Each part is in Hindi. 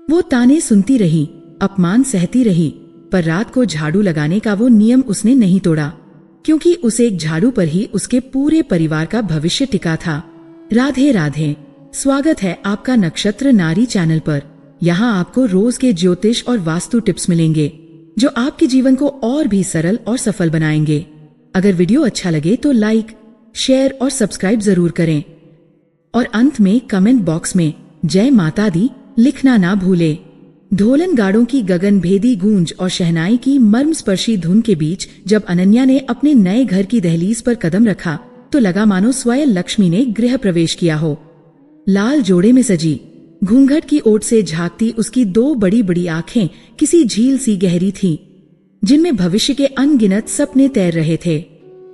वो ताने सुनती रही, अपमान सहती रही, पर रात को झाड़ू लगाने का वो नियम उसने नहीं तोड़ा, क्योंकि उस एक झाड़ू पर ही उसके पूरे परिवार का भविष्य टिका था। राधे राधे, स्वागत है आपका नक्षत्र नारी चैनल पर। यहाँ आपको रोज के ज्योतिष और वास्तु टिप्स मिलेंगे जो आपके जीवन को और भी सरल और सफल बनाएंगे। अगर वीडियो अच्छा लगे तो लाइक, शेयर और सब्सक्राइब जरूर करें और अंत में कमेंट बॉक्स में जय माता दी लिखना ना भूले। ढोलन गाड़ों की गगनभेदी गूंज और शहनाई की मर्मस्पर्शी धुन के बीच जब अनन्या ने अपने नए घर की दहलीज पर कदम रखा तो लगा मानो स्वयं लक्ष्मी ने गृह प्रवेश किया हो। लाल जोड़े में सजी, घूंघट की ओट से झांकती उसकी दो बड़ी बड़ी आंखें किसी झील सी गहरी थीं, जिनमें भविष्य के अनगिनत सपने तैर रहे थे।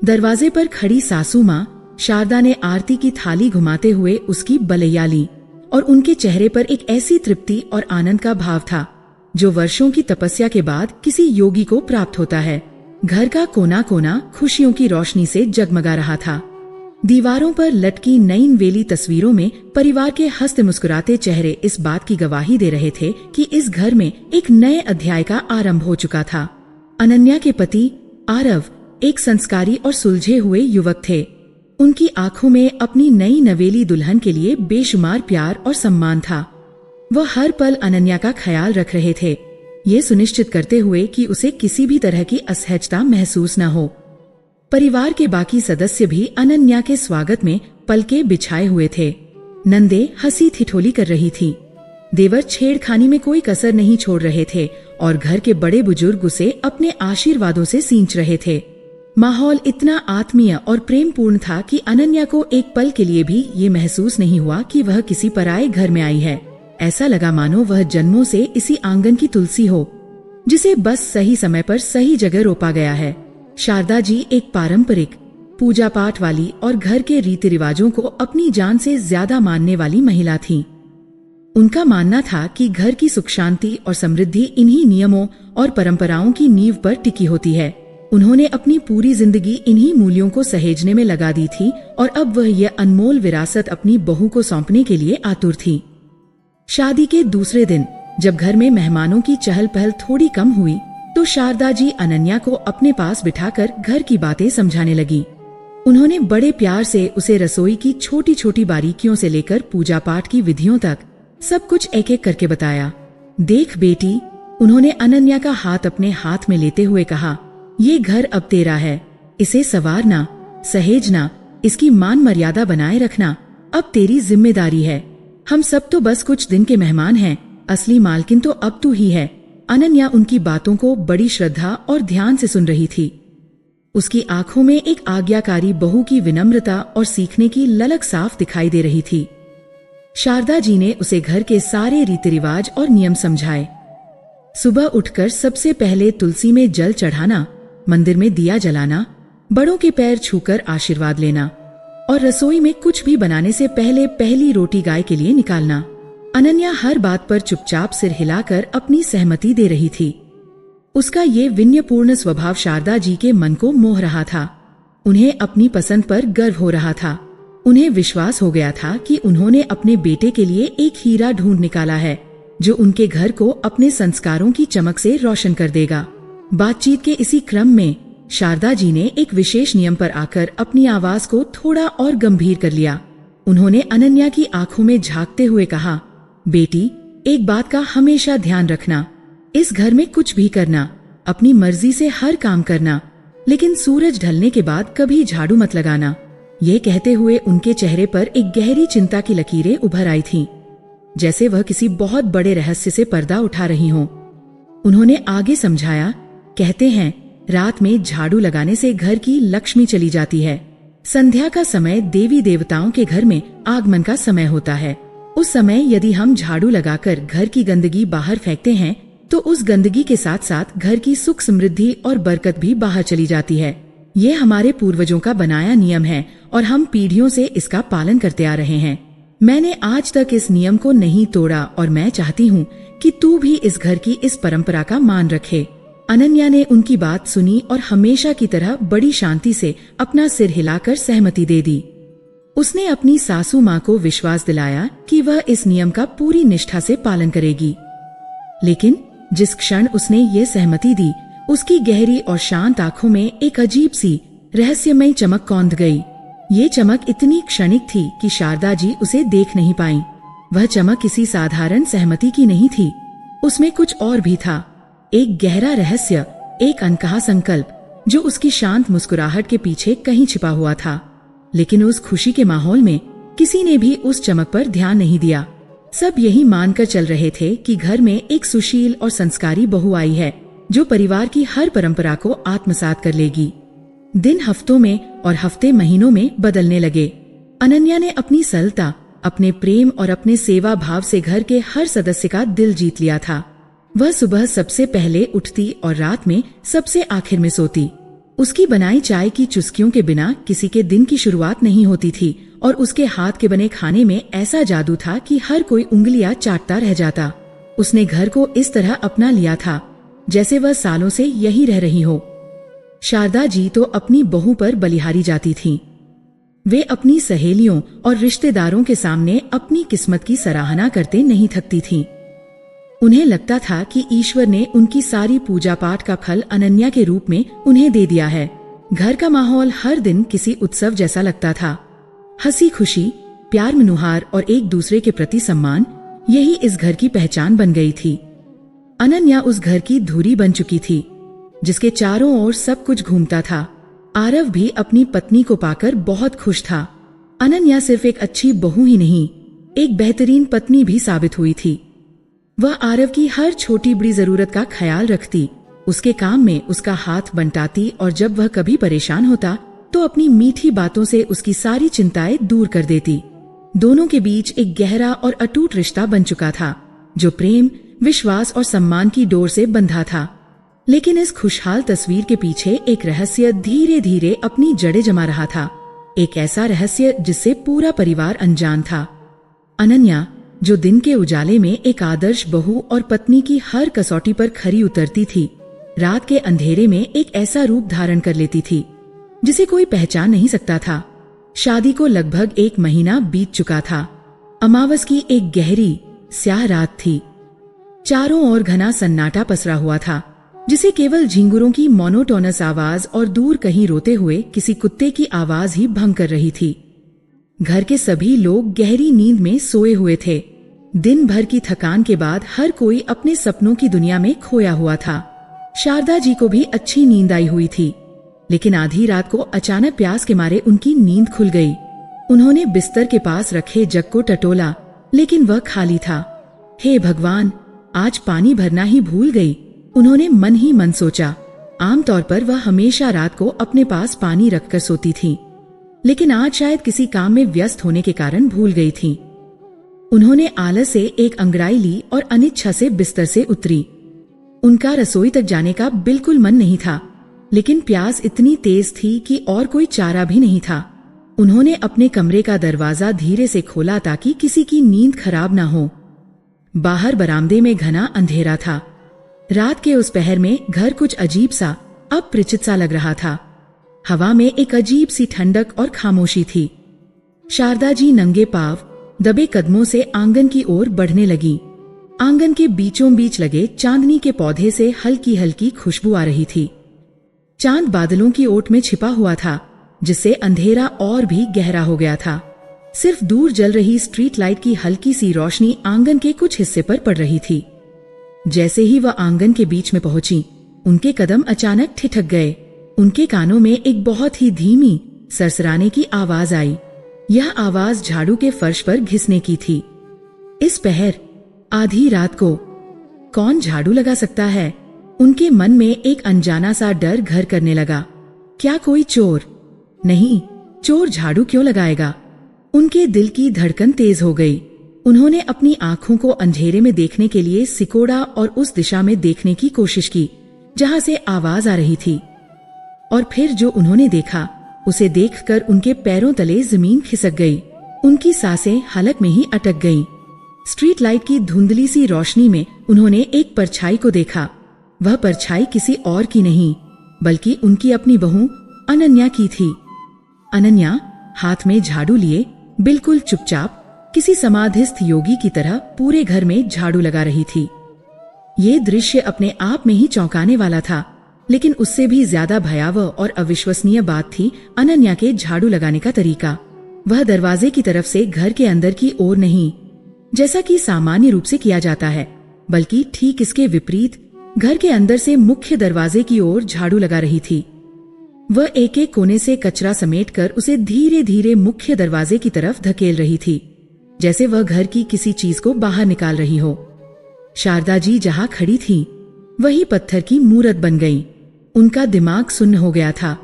दरवाजे पर खड़ी सासू माँ शारदा ने आरती की थाली घुमाते हुए उसकी बलैया ली और उनके चेहरे पर एक ऐसी तृप्ति और आनंद का भाव था जो वर्षों की तपस्या के बाद किसी योगी को प्राप्त होता है। घर का कोना कोना खुशियों की रोशनी से जगमगा रहा था। दीवारों पर लटकी नई वेली तस्वीरों में परिवार के हंसते मुस्कुराते चेहरे इस बात की गवाही दे रहे थे कि इस घर में एक नए अध्याय का आरंभ हो चुका था। अनन्या के पति आरव एक संस्कारी और सुलझे हुए युवक थे। उनकी आंखों में अपनी नई नवेली दुल्हन के लिए बेशुमार प्यार और सम्मान था। वह हर पल अनन्या का ख्याल रख रहे थे, ये सुनिश्चित करते हुए कि उसे किसी भी तरह की असहजता महसूस न हो। परिवार के बाकी सदस्य भी अनन्या के स्वागत में पलके बिछाए हुए थे। नंदे हंसी ठिठोली कर रही थी, देवर छेड़खानी में कोई कसर नहीं छोड़ रहे थे और घर के बड़े बुजुर्ग उसे अपने आशीर्वादों से सींच रहे थे। माहौल इतना आत्मीय और प्रेमपूर्ण था कि अनन्या को एक पल के लिए भी ये महसूस नहीं हुआ कि वह किसी पराये घर में आई है। ऐसा लगा मानो वह जन्मों से इसी आंगन की तुलसी हो, जिसे बस सही समय पर सही जगह रोपा गया है। शारदा जी एक पारंपरिक पूजा पाठ वाली और घर के रीति रिवाजों को अपनी जान से ज्यादा मानने वाली महिला थीं। उनका मानना था कि घर की सुख शांति और समृद्धि इन्हीं नियमों और परंपराओं की नींव पर टिकी होती है। उन्होंने अपनी पूरी जिंदगी इन्हीं मूल्यों को सहेजने में लगा दी थी और अब वह यह अनमोल विरासत अपनी बहू को सौंपने के लिए आतुर थी। शादी के दूसरे दिन जब घर में मेहमानों की चहल पहल थोड़ी कम हुई तो शारदा जी अनन्या को अपने पास बिठाकर घर की बातें समझाने लगी। उन्होंने बड़े प्यार से उसे रसोई की छोटी छोटी बारीकियों से लेकर पूजा पाठ की विधियों तक सब कुछ एक एक करके बताया। देख बेटी, उन्होंने अनन्या का हाथ अपने हाथ में लेते हुए कहा, ये घर अब तेरा है, इसे संवारना, सहेजना, इसकी मान मर्यादा बनाए रखना अब तेरी जिम्मेदारी है। हम सब तो बस कुछ दिन के मेहमान हैं, असली मालकिन तो अब तू ही है। अनन्या उनकी बातों को बड़ी श्रद्धा और ध्यान से सुन रही थी। उसकी आंखों में एक आज्ञाकारी बहू की विनम्रता और सीखने की ललक साफ दिखाई दे रही थी। शारदा जी ने उसे घर के सारे रीति रिवाज और नियम समझाए। सुबह उठकर सबसे पहले तुलसी में जल चढ़ाना, मंदिर में दिया जलाना, बड़ों के पैर छूकर आशीर्वाद लेना और रसोई में कुछ भी बनाने से पहले पहली रोटी गाय के लिए निकालना। अनन्या हर बात पर चुपचाप सिर हिलाकर अपनी सहमति दे रही थी। उसका ये विनयपूर्ण स्वभाव शारदा जी के मन को मोह रहा था। उन्हें अपनी पसंद पर गर्व हो रहा था। उन्हें विश्वास हो गया था कि उन्होंने अपने बेटे के लिए एक हीरा ढूंढ निकाला है जो उनके घर को अपने संस्कारों की चमक से रोशन कर देगा। बातचीत के इसी क्रम में शारदा जी ने एक विशेष नियम पर आकर अपनी आवाज को थोड़ा और गंभीर कर लिया। उन्होंने अनन्या की आंखों में झांकते हुए कहा, बेटी, एक बात का हमेशा ध्यान रखना, इस घर में कुछ भी करना, अपनी मर्जी से हर काम करना, लेकिन सूरज ढलने के बाद कभी झाड़ू मत लगाना। ये कहते हुए उनके चेहरे पर एक गहरी चिंता की लकीरें उभर आई थीं, जैसे वह किसी बहुत बड़े रहस्य से पर्दा उठा रही हों। उन्होंने आगे समझाया, कहते हैं रात में झाड़ू लगाने से घर की लक्ष्मी चली जाती है। संध्या का समय देवी देवताओं के घर में आगमन का समय होता है। उस समय यदि हम झाड़ू लगाकर घर की गंदगी बाहर फेंकते हैं तो उस गंदगी के साथ साथ घर की सुख समृद्धि और बरकत भी बाहर चली जाती है। ये हमारे पूर्वजों का बनाया नियम है और हम पीढ़ियों से इसका पालन करते आ रहे हैं। मैंने आज तक इस नियम को नहीं तोड़ा और मैं चाहती हूँ कि तू भी इस घर की इस परंपरा का मान रखे। अनन्या ने उनकी बात सुनी और हमेशा की तरह बड़ी शांति से अपना सिर हिलाकर सहमति दे दी। उसने अपनी सासू माँ को विश्वास दिलाया कि वह इस नियम का पूरी निष्ठा से पालन करेगी। लेकिन जिस क्षण उसने ये सहमति दी, उसकी गहरी और शांत आंखों में एक अजीब सी रहस्यमयी चमक कौंध गई। ये चमक इतनी क्षणिक थी कि शारदा जी उसे देख नहीं पाईं। वह चमक किसी साधारण सहमति की नहीं थी, उसमें कुछ और भी था, एक गहरा रहस्य, एक अनकहा संकल्प जो उसकी शांत मुस्कुराहट के पीछे कहीं छिपा हुआ था। लेकिन उस खुशी के माहौल में किसी ने भी उस चमक पर ध्यान नहीं दिया। सब यही मानकर चल रहे थे कि घर में एक सुशील और संस्कारी बहू आई है जो परिवार की हर परंपरा को आत्मसात कर लेगी। दिन हफ्तों में और हफ्ते महीनों में बदलने लगे। अनन्या ने अपनी सरलता, अपने प्रेम और अपने सेवा भाव से घर के हर सदस्य का दिल जीत लिया था। वह सुबह सबसे पहले उठती और रात में सबसे आखिर में सोती। उसकी बनाई चाय की चुस्कियों के बिना किसी के दिन की शुरुआत नहीं होती थी और उसके हाथ के बने खाने में ऐसा जादू था कि हर कोई उंगलियां चाटता रह जाता। उसने घर को इस तरह अपना लिया था जैसे वह सालों से यही रह रही हो। शारदा जी तो अपनी बहू पर बलिहारी जाती थीं। वे अपनी सहेलियों और रिश्तेदारों के सामने अपनी किस्मत की सराहना करते नहीं थकती थीं। उन्हें लगता था कि ईश्वर ने उनकी सारी पूजा पाठ का फल अनन्या के रूप में उन्हें दे दिया है। घर का माहौल हर दिन किसी उत्सव जैसा लगता था। हंसी खुशी, प्यार मनुहार और एक दूसरे के प्रति सम्मान, यही इस घर की पहचान बन गई थी। अनन्या उस घर की धुरी बन चुकी थी जिसके चारों ओर सब कुछ घूमता था। आरव भी अपनी पत्नी को पाकर बहुत खुश था। अनन्या सिर्फ एक अच्छी बहू ही नहीं, एक बेहतरीन पत्नी भी साबित हुई थी। वह आरव की हर छोटी बड़ी जरूरत का ख्याल रखती, उसके काम में उसका हाथ बंटाती और जब वह कभी परेशान होता तो अपनी मीठी बातों से उसकी सारी चिंताएं दूर कर देती। दोनों के बीच एक गहरा और अटूट रिश्ता बन चुका था जो प्रेम, विश्वास और सम्मान की डोर से बंधा था। लेकिन इस खुशहाल तस्वीर के पीछे एक रहस्य धीरे धीरे अपनी जड़ें जमा रहा था, एक ऐसा रहस्य जिससे पूरा परिवार अनजान था। अनन्या, जो दिन के उजाले में एक आदर्श बहू और पत्नी की हर कसौटी पर खरी उतरती थी, रात के अंधेरे में एक ऐसा रूप धारण कर लेती थी जिसे कोई पहचान नहीं सकता था। शादी को लगभग 1 महीना बीत चुका था। अमावस की एक गहरी स्याह रात थी। चारों ओर घना सन्नाटा पसरा हुआ था जिसे केवल झिंगुरों की मोनोटोनस आवाज और दूर कहीं रोते हुए किसी कुत्ते की आवाज ही भंग कर रही थी। घर के सभी लोग गहरी नींद में सोए हुए थे। दिन भर की थकान के बाद हर कोई अपने सपनों की दुनिया में खोया हुआ था। शारदा जी को भी अच्छी नींद आई हुई थी, लेकिन आधी रात को अचानक प्यास के मारे उनकी नींद खुल गई। उन्होंने बिस्तर के पास रखे जग को टटोला, लेकिन वह खाली था। हे भगवान, आज पानी भरना ही भूल गई, उन्होंने मन ही मन सोचा। आमतौर पर वह हमेशा रात को अपने पास पानी रखकर सोती थी, लेकिन आज शायद किसी काम में व्यस्त होने के कारण भूल गई थी। उन्होंने आलस से एक अंगड़ाई ली और अनिच्छा से बिस्तर से उतरी। उनका रसोई तक जाने का बिल्कुल मन नहीं था, लेकिन प्यास इतनी तेज थी कि और कोई चारा भी नहीं था। उन्होंने अपने कमरे का दरवाजा धीरे से खोला ताकि किसी की नींद खराब ना हो। बाहर बरामदे में घना अंधेरा था। रात के उस पहर में घर कुछ अजीब सा, अपरिचित सा लग रहा था। हवा में एक अजीब सी ठंडक और खामोशी थी। शारदा जी नंगे पांव, दबे कदमों से आंगन की ओर बढ़ने लगी। आंगन के बीचों बीच लगे चांदनी के पौधे से हल्की हल्की खुशबू आ रही थी। चांद बादलों की ओट में छिपा हुआ था, जिससे अंधेरा और भी गहरा हो गया था। सिर्फ दूर जल रही स्ट्रीट लाइट की हल्की सी रोशनी आंगन के कुछ हिस्से पर पड़ रही थी। जैसे ही वह आंगन के बीच में पहुंची, उनके कदम अचानक ठिठक गए। उनके कानों में एक बहुत ही धीमी सरसराने की आवाज आई। यह आवाज झाड़ू के फर्श पर घिसने की थी। इस पहर, आधी रात को कौन झाड़ू लगा सकता है? उनके मन में एक अनजाना सा डर घर करने लगा। क्या कोई चोर? नहीं, चोर झाड़ू क्यों लगाएगा? उनके दिल की धड़कन तेज हो गई। उन्होंने अपनी आंखों को अंधेरे में देखने के लिए सिकोड़ा और उस दिशा में देखने की कोशिश की जहां से आवाज आ रही थी। और फिर जो उन्होंने देखा, उसे देखकर उनके पैरों तले जमीन खिसक गई। उनकी सांसें हलक में ही अटक गईं। स्ट्रीट लाइट की धुंधली सी रोशनी में उन्होंने एक परछाई को देखा। वह परछाई किसी और की नहीं, बल्कि उनकी अपनी बहू अनन्या की थी। अनन्या हाथ में झाड़ू लिए बिल्कुल चुपचाप किसी समाधिस्थ योगी की तरह पूरे घर में झाड़ू लगा रही थी। ये दृश्य अपने आप में ही चौंकाने वाला था, लेकिन उससे भी ज्यादा भयावह और अविश्वसनीय बात थी अनन्या के झाड़ू लगाने का तरीका। वह दरवाजे की तरफ से घर के अंदर की ओर नहीं, जैसा कि सामान्य रूप से किया जाता है, बल्कि ठीक इसके विपरीत घर के अंदर से मुख्य दरवाजे की ओर झाड़ू लगा रही थी। वह एक एक कोने से कचरा समेटकर उसे धीरे धीरे मुख्य दरवाजे की तरफ धकेल रही थी, जैसे वह घर की किसी चीज को बाहर निकाल रही हो। शारदा जी जहां खड़ी थी वही पत्थर की मूरत बन गई। उनका दिमाग सुन्न हो गया था।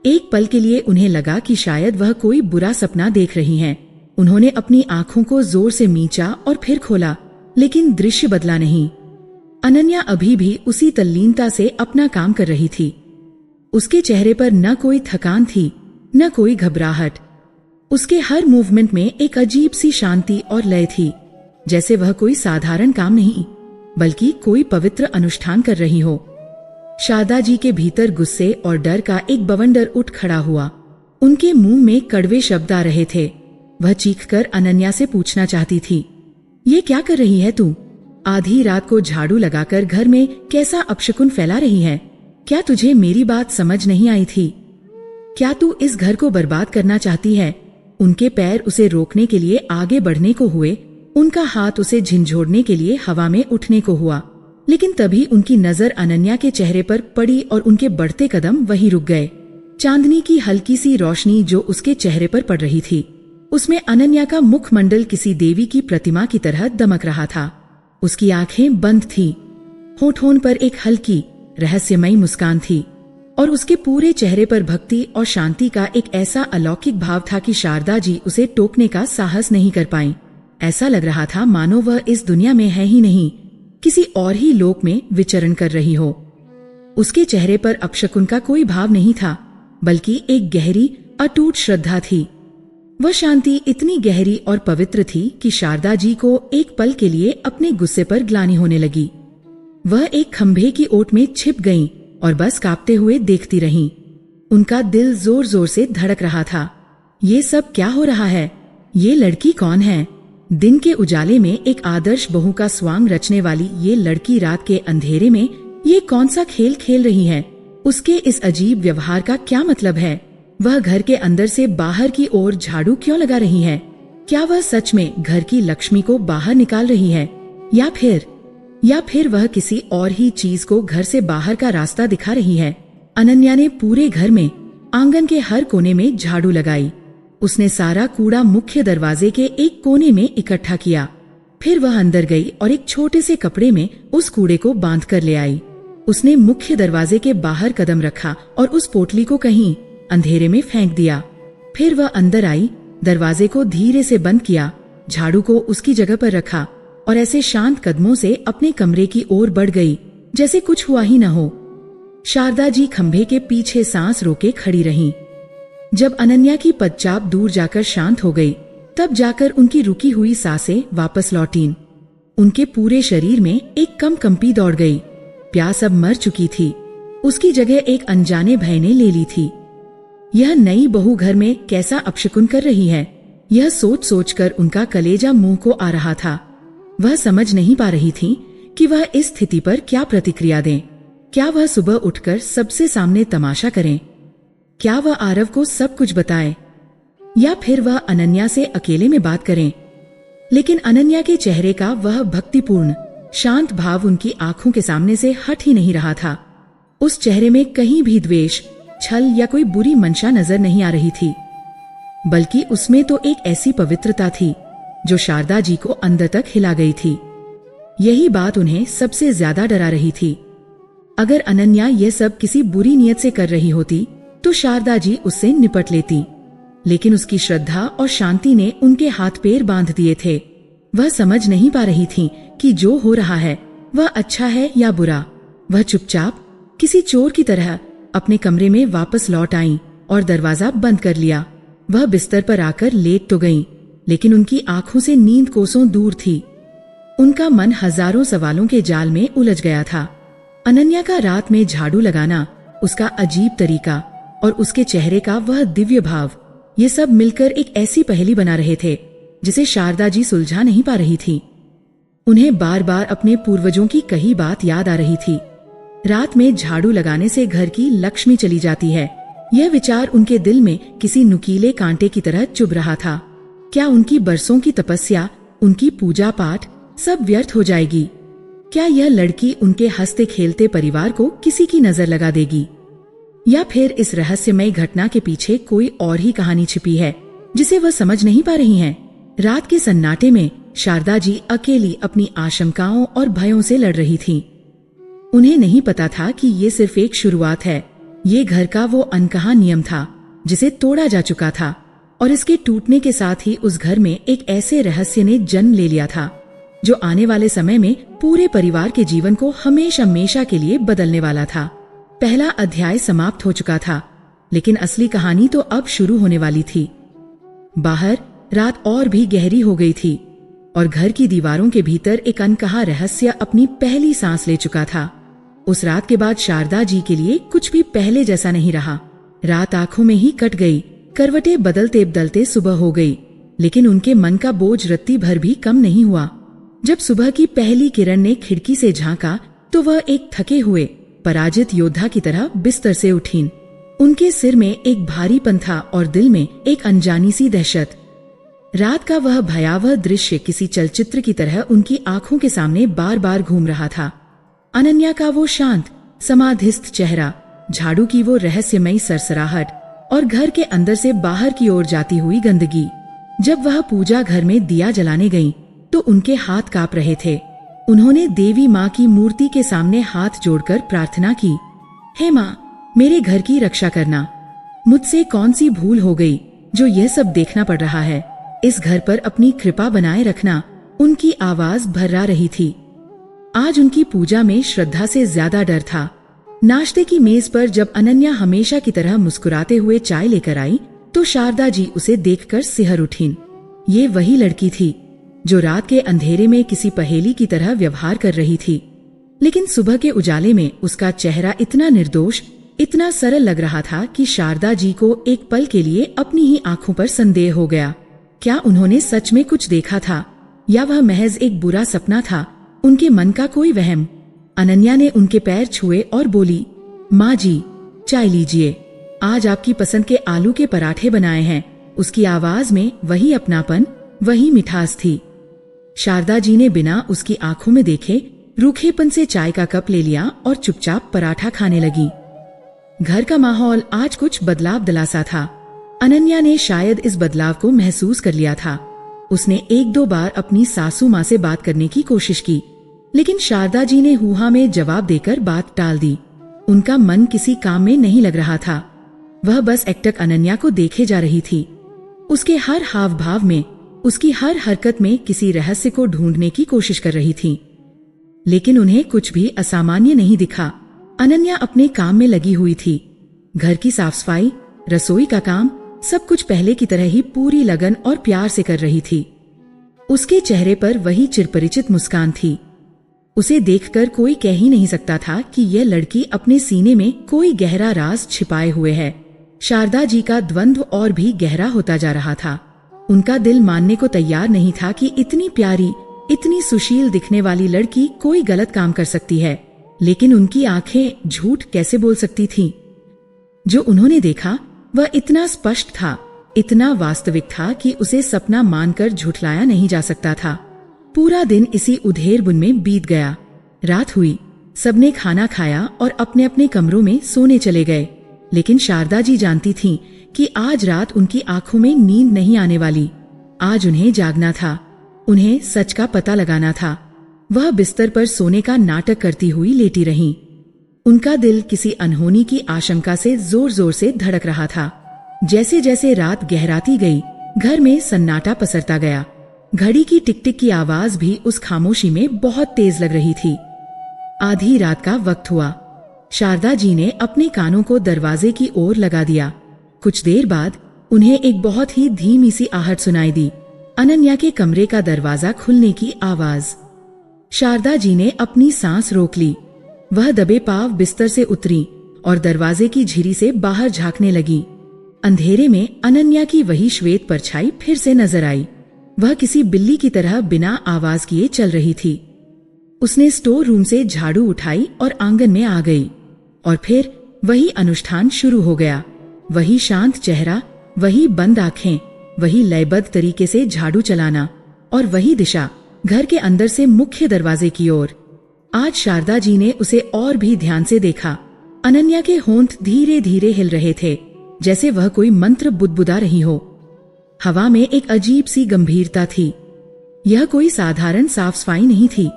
एक पल के लिए उन्हें लगा कि शायद वह कोई बुरा सपना देख रही हैं। उन्होंने अपनी आंखों को जोर से मींचा और फिर खोला, लेकिन दृश्य बदला नहीं। अनन्या अभी भी उसी तल्लीनता से अपना काम कर रही थी। उसके चेहरे पर न कोई थकान थी, न कोई घबराहट। उसके हर मूवमेंट में एक अजीब सी शांति और लय थी, जैसे वह कोई साधारण काम नहीं, बल्कि कोई पवित्र अनुष्ठान कर रही हो। शारदा जी के भीतर गुस्से और डर का एक बवंडर उठ खड़ा हुआ। उनके मुंह में कड़वे शब्द आ रहे थे। वह चीखकर अनन्या से पूछना चाहती थी, ये क्या कर रही है तू? आधी रात को झाड़ू लगाकर घर में कैसा अपशकुन फैला रही है? क्या तुझे मेरी बात समझ नहीं आई थी? क्या तू इस घर को बर्बाद करना चाहती है? उनके पैर उसे रोकने के लिए आगे बढ़ने को हुए, उनका हाथ उसे झिंझोड़ने के लिए हवा में उठने को हुआ, लेकिन तभी उनकी नजर अनन्या के चेहरे पर पड़ी और उनके बढ़ते कदम वहीं रुक गए। चांदनी की हल्की सी रोशनी जो उसके चेहरे पर पड़ रही थी, उसमें अनन्या का मुखमंडल किसी देवी की प्रतिमा की तरह दमक रहा था। उसकी आंखें बंद थीं, होठों पर एक हल्की रहस्यमयी मुस्कान थी और उसके पूरे चेहरे पर भक्ति और शांति का एक ऐसा अलौकिक भाव था कि शारदा जी उसे टोकने का साहस नहीं कर पाईं। ऐसा लग रहा था मानो वह इस दुनिया में है ही नहीं, किसी और ही लोक में विचरण कर रही हो। उसके चेहरे पर अपशकुन का कोई भाव नहीं था, बल्कि एक गहरी अटूट श्रद्धा थी। वह शांति इतनी गहरी और पवित्र थी कि शारदा जी को एक पल के लिए अपने गुस्से पर ग्लानि होने लगी। वह एक खंभे की ओट में छिप गईं और बस कांपते हुए देखती रहीं। उनका दिल जोर जोर से धड़क रहा था। ये सब क्या हो रहा है? ये लड़की कौन है? दिन के उजाले में एक आदर्श बहू का स्वांग रचने वाली ये लड़की रात के अंधेरे में ये कौन सा खेल खेल रही है? उसके इस अजीब व्यवहार का क्या मतलब है? वह घर के अंदर से बाहर की ओर झाड़ू क्यों लगा रही है? क्या वह सच में घर की लक्ष्मी को बाहर निकाल रही है, या फिर वह किसी और ही चीज को घर से बाहर का रास्ता दिखा रही है? अनन्या ने पूरे घर में, आंगन के हर कोने में झाड़ू लगाई। उसने सारा कूड़ा मुख्य दरवाजे के एक कोने में इकट्ठा किया। फिर वह अंदर गई और एक छोटे से कपड़े में उस कूड़े को बांध कर ले आई। उसने मुख्य दरवाजे के बाहर कदम रखा और उस पोटली को कहीं अंधेरे में फेंक दिया। फिर वह अंदर आई, दरवाजे को धीरे से बंद किया, झाड़ू को उसकी जगह पर रखा और ऐसे शांत कदमों से अपने कमरे की ओर बढ़ गई जैसे कुछ हुआ ही न हो। शारदा जी खंभे के पीछे सांस रोके खड़ी रहीं। जब अनन्या की पदचाप दूर जाकर शांत हो गई, तब जाकर उनकी रुकी हुई सांसें वापस लौटीं। उनके पूरे शरीर में एक कंपी दौड़ गई। प्यास अब मर चुकी थी, उसकी जगह एक अनजाने भय ने ले ली थी। यह नई बहू घर में कैसा अपशकुन कर रही है, यह सोच सोचकर उनका कलेजा मुंह को आ रहा था। वह समझ नहीं पा रही थी कि वह इस स्थिति पर क्या प्रतिक्रिया दें। क्या वह सुबह उठकर सबसे सामने तमाशा करें? क्या वह आरव को सब कुछ बताएं? या फिर वह अनन्या से अकेले में बात करें? लेकिन अनन्या के चेहरे का वह भक्तिपूर्ण शांत भाव उनकी आंखों के सामने से हट ही नहीं रहा था। उस चेहरे में कहीं भी द्वेष, छल या कोई बुरी मंशा नजर नहीं आ रही थी, बल्कि उसमें तो एक ऐसी पवित्रता थी जो शारदा जी को अंदर तक हिला गई थी। यही बात उन्हें सबसे ज्यादा डरा रही थी। अगर अनन्या यह सब किसी बुरी नीयत से कर रही होती तो शारदा जी उससे निपट लेती, लेकिन उसकी श्रद्धा और शांति ने उनके हाथ पैर बांध दिए थे। वह समझ नहीं पा रही थी कि जो हो रहा है वह अच्छा है या बुरा। वह चुपचाप किसी चोर की तरह अपने कमरे में वापस लौट आईं और दरवाजा बंद कर लिया। वह बिस्तर पर आकर लेट तो गईं, लेकिन उनकी आंखों से नींद कोसों दूर थी। उनका मन हजारों सवालों के जाल में उलझ गया था। अनन्या का रात में झाड़ू लगाना, उसका अजीब तरीका और उसके चेहरे का वह दिव्य भाव, ये सब मिलकर एक ऐसी पहेली बना रहे थे जिसे शारदा जी सुलझा नहीं पा रही थी। उन्हें बार बार अपने पूर्वजों की कही बात याद आ रही थी। रात में झाड़ू लगाने से घर की लक्ष्मी चली जाती है, यह विचार उनके दिल में किसी नुकीले कांटे की तरह चुभ रहा था। क्या उनकी बरसों की तपस्या, उनकी पूजा पाठ सब व्यर्थ हो जाएगी? क्या यह लड़की उनके हंसते खेलते परिवार को किसी की नजर लगा देगी? या फिर इस रहस्यमयी घटना के पीछे कोई और ही कहानी छिपी है जिसे वह समझ नहीं पा रही हैं? रात के सन्नाटे में शारदा जी अकेली अपनी आशंकाओं और भयों से लड़ रही थीं। उन्हें नहीं पता था कि ये सिर्फ एक शुरुआत है। ये घर का वो अनकहा नियम था जिसे तोड़ा जा चुका था, और इसके टूटने के साथ ही उस घर में एक ऐसे रहस्य ने जन्म ले लिया था जो आने वाले समय में पूरे परिवार के जीवन को हमेशा हमेशा के लिए बदलने वाला था। पहला अध्याय समाप्त हो चुका था, लेकिन असली कहानी तो अब शुरू होने वाली थी। बाहर रात और भी गहरी हो गई थी और घर की दीवारों के भीतर एक अनकहा रहस्य अपनी पहली सांस ले चुका था। उस रात के बाद शारदा जी के लिए कुछ भी पहले जैसा नहीं रहा। रात आंखों में ही कट गई, करवटें बदलते बदलते सुबह हो गई, लेकिन उनके मन का बोझ रत्ती भर भी कम नहीं हुआ। जब सुबह की पहली किरण ने खिड़की से झांका तो वह एक थके हुए पराजित योद्धा की तरह बिस्तर से उठीं। उनके सिर में एक भारीपन था और दिल में एक अनजानी सी दहशत। रात का वह भयावह दृश्य किसी चलचित्र की तरह उनकी आंखों के सामने बार बार घूम रहा था। अनन्या का वो शांत समाधिस्थ चेहरा, झाड़ू की वो रहस्यमयी सरसराहट और घर के अंदर से बाहर की ओर जाती हुई गंदगी। जब वह पूजा घर में दिया जलाने गईं, तो उनके हाथ कांप रहे थे। उन्होंने देवी माँ की मूर्ति के सामने हाथ जोड़कर प्रार्थना की, हे माँ, मेरे घर की रक्षा करना। मुझसे कौन सी भूल हो गई जो यह सब देखना पड़ रहा है? इस घर पर अपनी कृपा बनाए रखना। उनकी आवाज भर्रा रही थी। आज उनकी पूजा में श्रद्धा से ज्यादा डर था। नाश्ते की मेज पर जब अनन्या हमेशा की तरह मुस्कुराते हुए चाय लेकर आई, तो शारदा जी उसे देखकर सिहर उठीं। ये वही लड़की थी जो रात के अंधेरे में किसी पहेली की तरह व्यवहार कर रही थी, लेकिन सुबह के उजाले में उसका चेहरा इतना निर्दोष, इतना सरल लग रहा था कि शारदा जी को एक पल के लिए अपनी ही आंखों पर संदेह हो गया। क्या उन्होंने सच में कुछ देखा था या वह महज एक बुरा सपना था, उनके मन का कोई वहम? अनन्या ने उनके पैर छुए और बोली, माँ जी, चाय लीजिए। आज आपकी पसंद के आलू के पराठे बनाए हैं। उसकी आवाज में वही अपनापन, वही मिठास थी। शारदा जी ने बिना उसकी आंखों में देखे रूखेपन से चाय का कप ले लिया और चुपचाप पराठा खाने लगी। घर का माहौल आज कुछ बदलाव दिलासा था। अनन्या ने शायद इस बदलाव को महसूस कर लिया था। उसने एक दो बार अपनी सासू माँ से बात करने की कोशिश की, लेकिन शारदा जी ने हुआ में जवाब देकर बात टाल दी। उनका मन किसी काम में नहीं लग रहा था। वह बस एकटक अनन्या को देखे जा रही थी। उसके हर हाव भाव में, उसकी हर हरकत में किसी रहस्य को ढूंढने की कोशिश कर रही थी, लेकिन उन्हें कुछ भी असामान्य नहीं दिखा। अनन्या अपने काम में लगी हुई थी। घर की साफ सफाई, रसोई का काम, सब कुछ पहले की तरह ही पूरी लगन और प्यार से कर रही थी। उसके चेहरे पर वही चिरपरिचित मुस्कान थी। उसे देखकर कोई कह ही नहीं सकता था कि यह लड़की अपने सीने में कोई गहरा राज छिपाए हुए है। शारदा जी का द्वंद्व और भी गहरा होता जा रहा था। उनका दिल मानने को तैयार नहीं था कि इतनी प्यारी, इतनी सुशील दिखने वाली लड़की कोई गलत काम कर सकती है, लेकिन उनकी आंखें झूठ कैसे बोल सकती थीं? जो उन्होंने देखा वह इतना स्पष्ट था, इतना वास्तविक था कि उसे सपना मानकर झुठलाया नहीं जा सकता था। पूरा दिन इसी उधेड़-बुन में बीत गया। रात हुई, सबने खाना खाया और अपने अपने कमरों में सोने चले गए, लेकिन शारदा जी जानती थीं कि आज रात उनकी आंखों में नींद नहीं आने वाली। आज उन्हें जागना था, उन्हें सच का पता लगाना था। वह बिस्तर पर सोने का नाटक करती हुई लेटी रहीं। उनका दिल किसी अनहोनी की आशंका से जोर जोर से धड़क रहा था। जैसे जैसे रात गहराती गई, घर में सन्नाटा पसरता गया। घड़ी की टिक टिक की आवाज भी उस खामोशी में बहुत तेज लग रही थी। आधी रात का वक्त हुआ। शारदा जी ने अपने कानों को दरवाजे की ओर लगा दिया। कुछ देर बाद उन्हें एक बहुत ही धीमी सी आहट सुनाई दी। अनन्या के कमरे का दरवाजा खुलने की आवाज। शारदा जी ने अपनी सांस रोक ली। वह दबे पांव बिस्तर से उतरी और दरवाजे की झिरी से बाहर झांकने लगी। अंधेरे में अनन्या की वही श्वेत परछाई फिर से नजर आई। वह किसी बिल्ली की तरह बिना आवाज किए चल रही थी। उसने स्टोर रूम से झाड़ू उठाई और आंगन में आ गई। और फिर वही अनुष्ठान शुरू हो गया। वही शांत चेहरा, वही बंद आंखें, वही लयबद्ध तरीके से झाड़ू चलाना, और वही दिशा घर के अंदर से मुख्य दरवाजे की ओर। आज शारदा जी ने उसे और भी ध्यान से देखा। अनन्या के होंठ धीरे धीरे हिल रहे थे, जैसे वह कोई मंत्र बुदबुदा रही हो। हवा में एक अजीब सी गंभीरता थी। यह कोई साधारण साफ सफाई नहीं थी,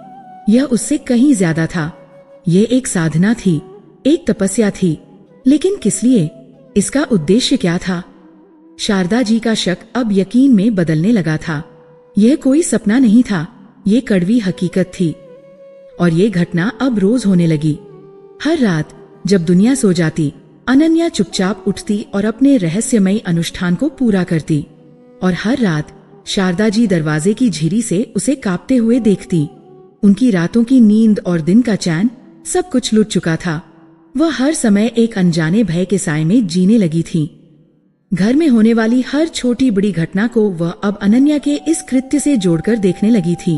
यह उससे कहीं ज्यादा था। यह एक साधना थी, एक तपस्या थी। लेकिन किस लिए? इसका उद्देश्य क्या था? शारदा जी का शक अब यकीन में बदलने लगा था। यह कोई सपना नहीं था, ये कड़वी हकीकत थी। और ये घटना अब रोज होने लगी। हर रात जब दुनिया सो जाती, अनन्या चुपचाप उठती और अपने रहस्यमयी अनुष्ठान को पूरा करती। और हर रात शारदा जी दरवाजे की झिरी से उसे कांपते हुए देखती। उनकी रातों की नींद और दिन का चैन सब कुछ लुट चुका था। वह हर समय एक अनजाने भय के साए में जीने लगी थी। घर में होने वाली हर छोटी बड़ी घटना को वह अब अनन्या के इस कृत्य से जोड़कर देखने लगी थी।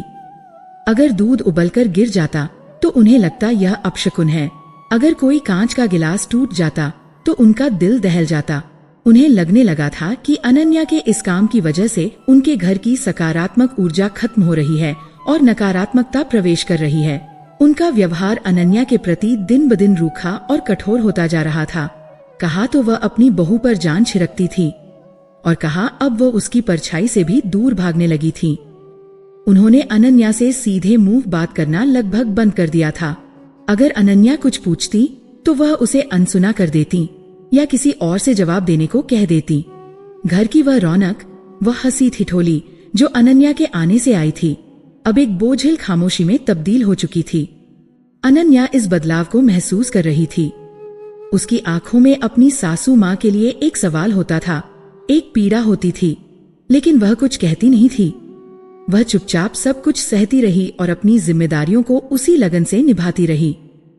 अगर दूध उबलकर गिर जाता तो उन्हें लगता यह अपशकुन है। अगर कोई कांच का गिलास टूट जाता तो उनका दिल दहल जाता। उन्हें लगने लगा था कि अनन्या के इस काम की वजह से उनके घर की सकारात्मक ऊर्जा खत्म हो रही है और नकारात्मकता प्रवेश कर रही है। उनका व्यवहार अनन्या के प्रति दिन ब दिन रूखा और कठोर होता जा रहा था। कहा तो वह अपनी बहू पर जान छिड़कती थी, और कहा अब वो उसकी परछाई से भी दूर भागने लगी थी। उन्होंने अनन्या से सीधे मुंह बात करना लगभग बंद कर दिया था। अगर अनन्या कुछ पूछती तो वह उसे अनसुना कर देती या किसी और से जवाब देने को कह देती। घर की वह रौनक, वह हंसी ठिठोली जो अनन्या के आने से आई थी, अब एक बोझिल खामोशी में तब्दील हो चुकी थी। अनन्या इस बदलाव को महसूस कर रही थी। उसकी आंखों में अपनी सासू माँ के लिए एक सवाल होता था, एक पीड़ा होती थी, लेकिन वह कुछ कहती नहीं थी। वह चुपचाप सब कुछ सहती रही और अपनी जिम्मेदारियों को उसी लगन से निभाती रही।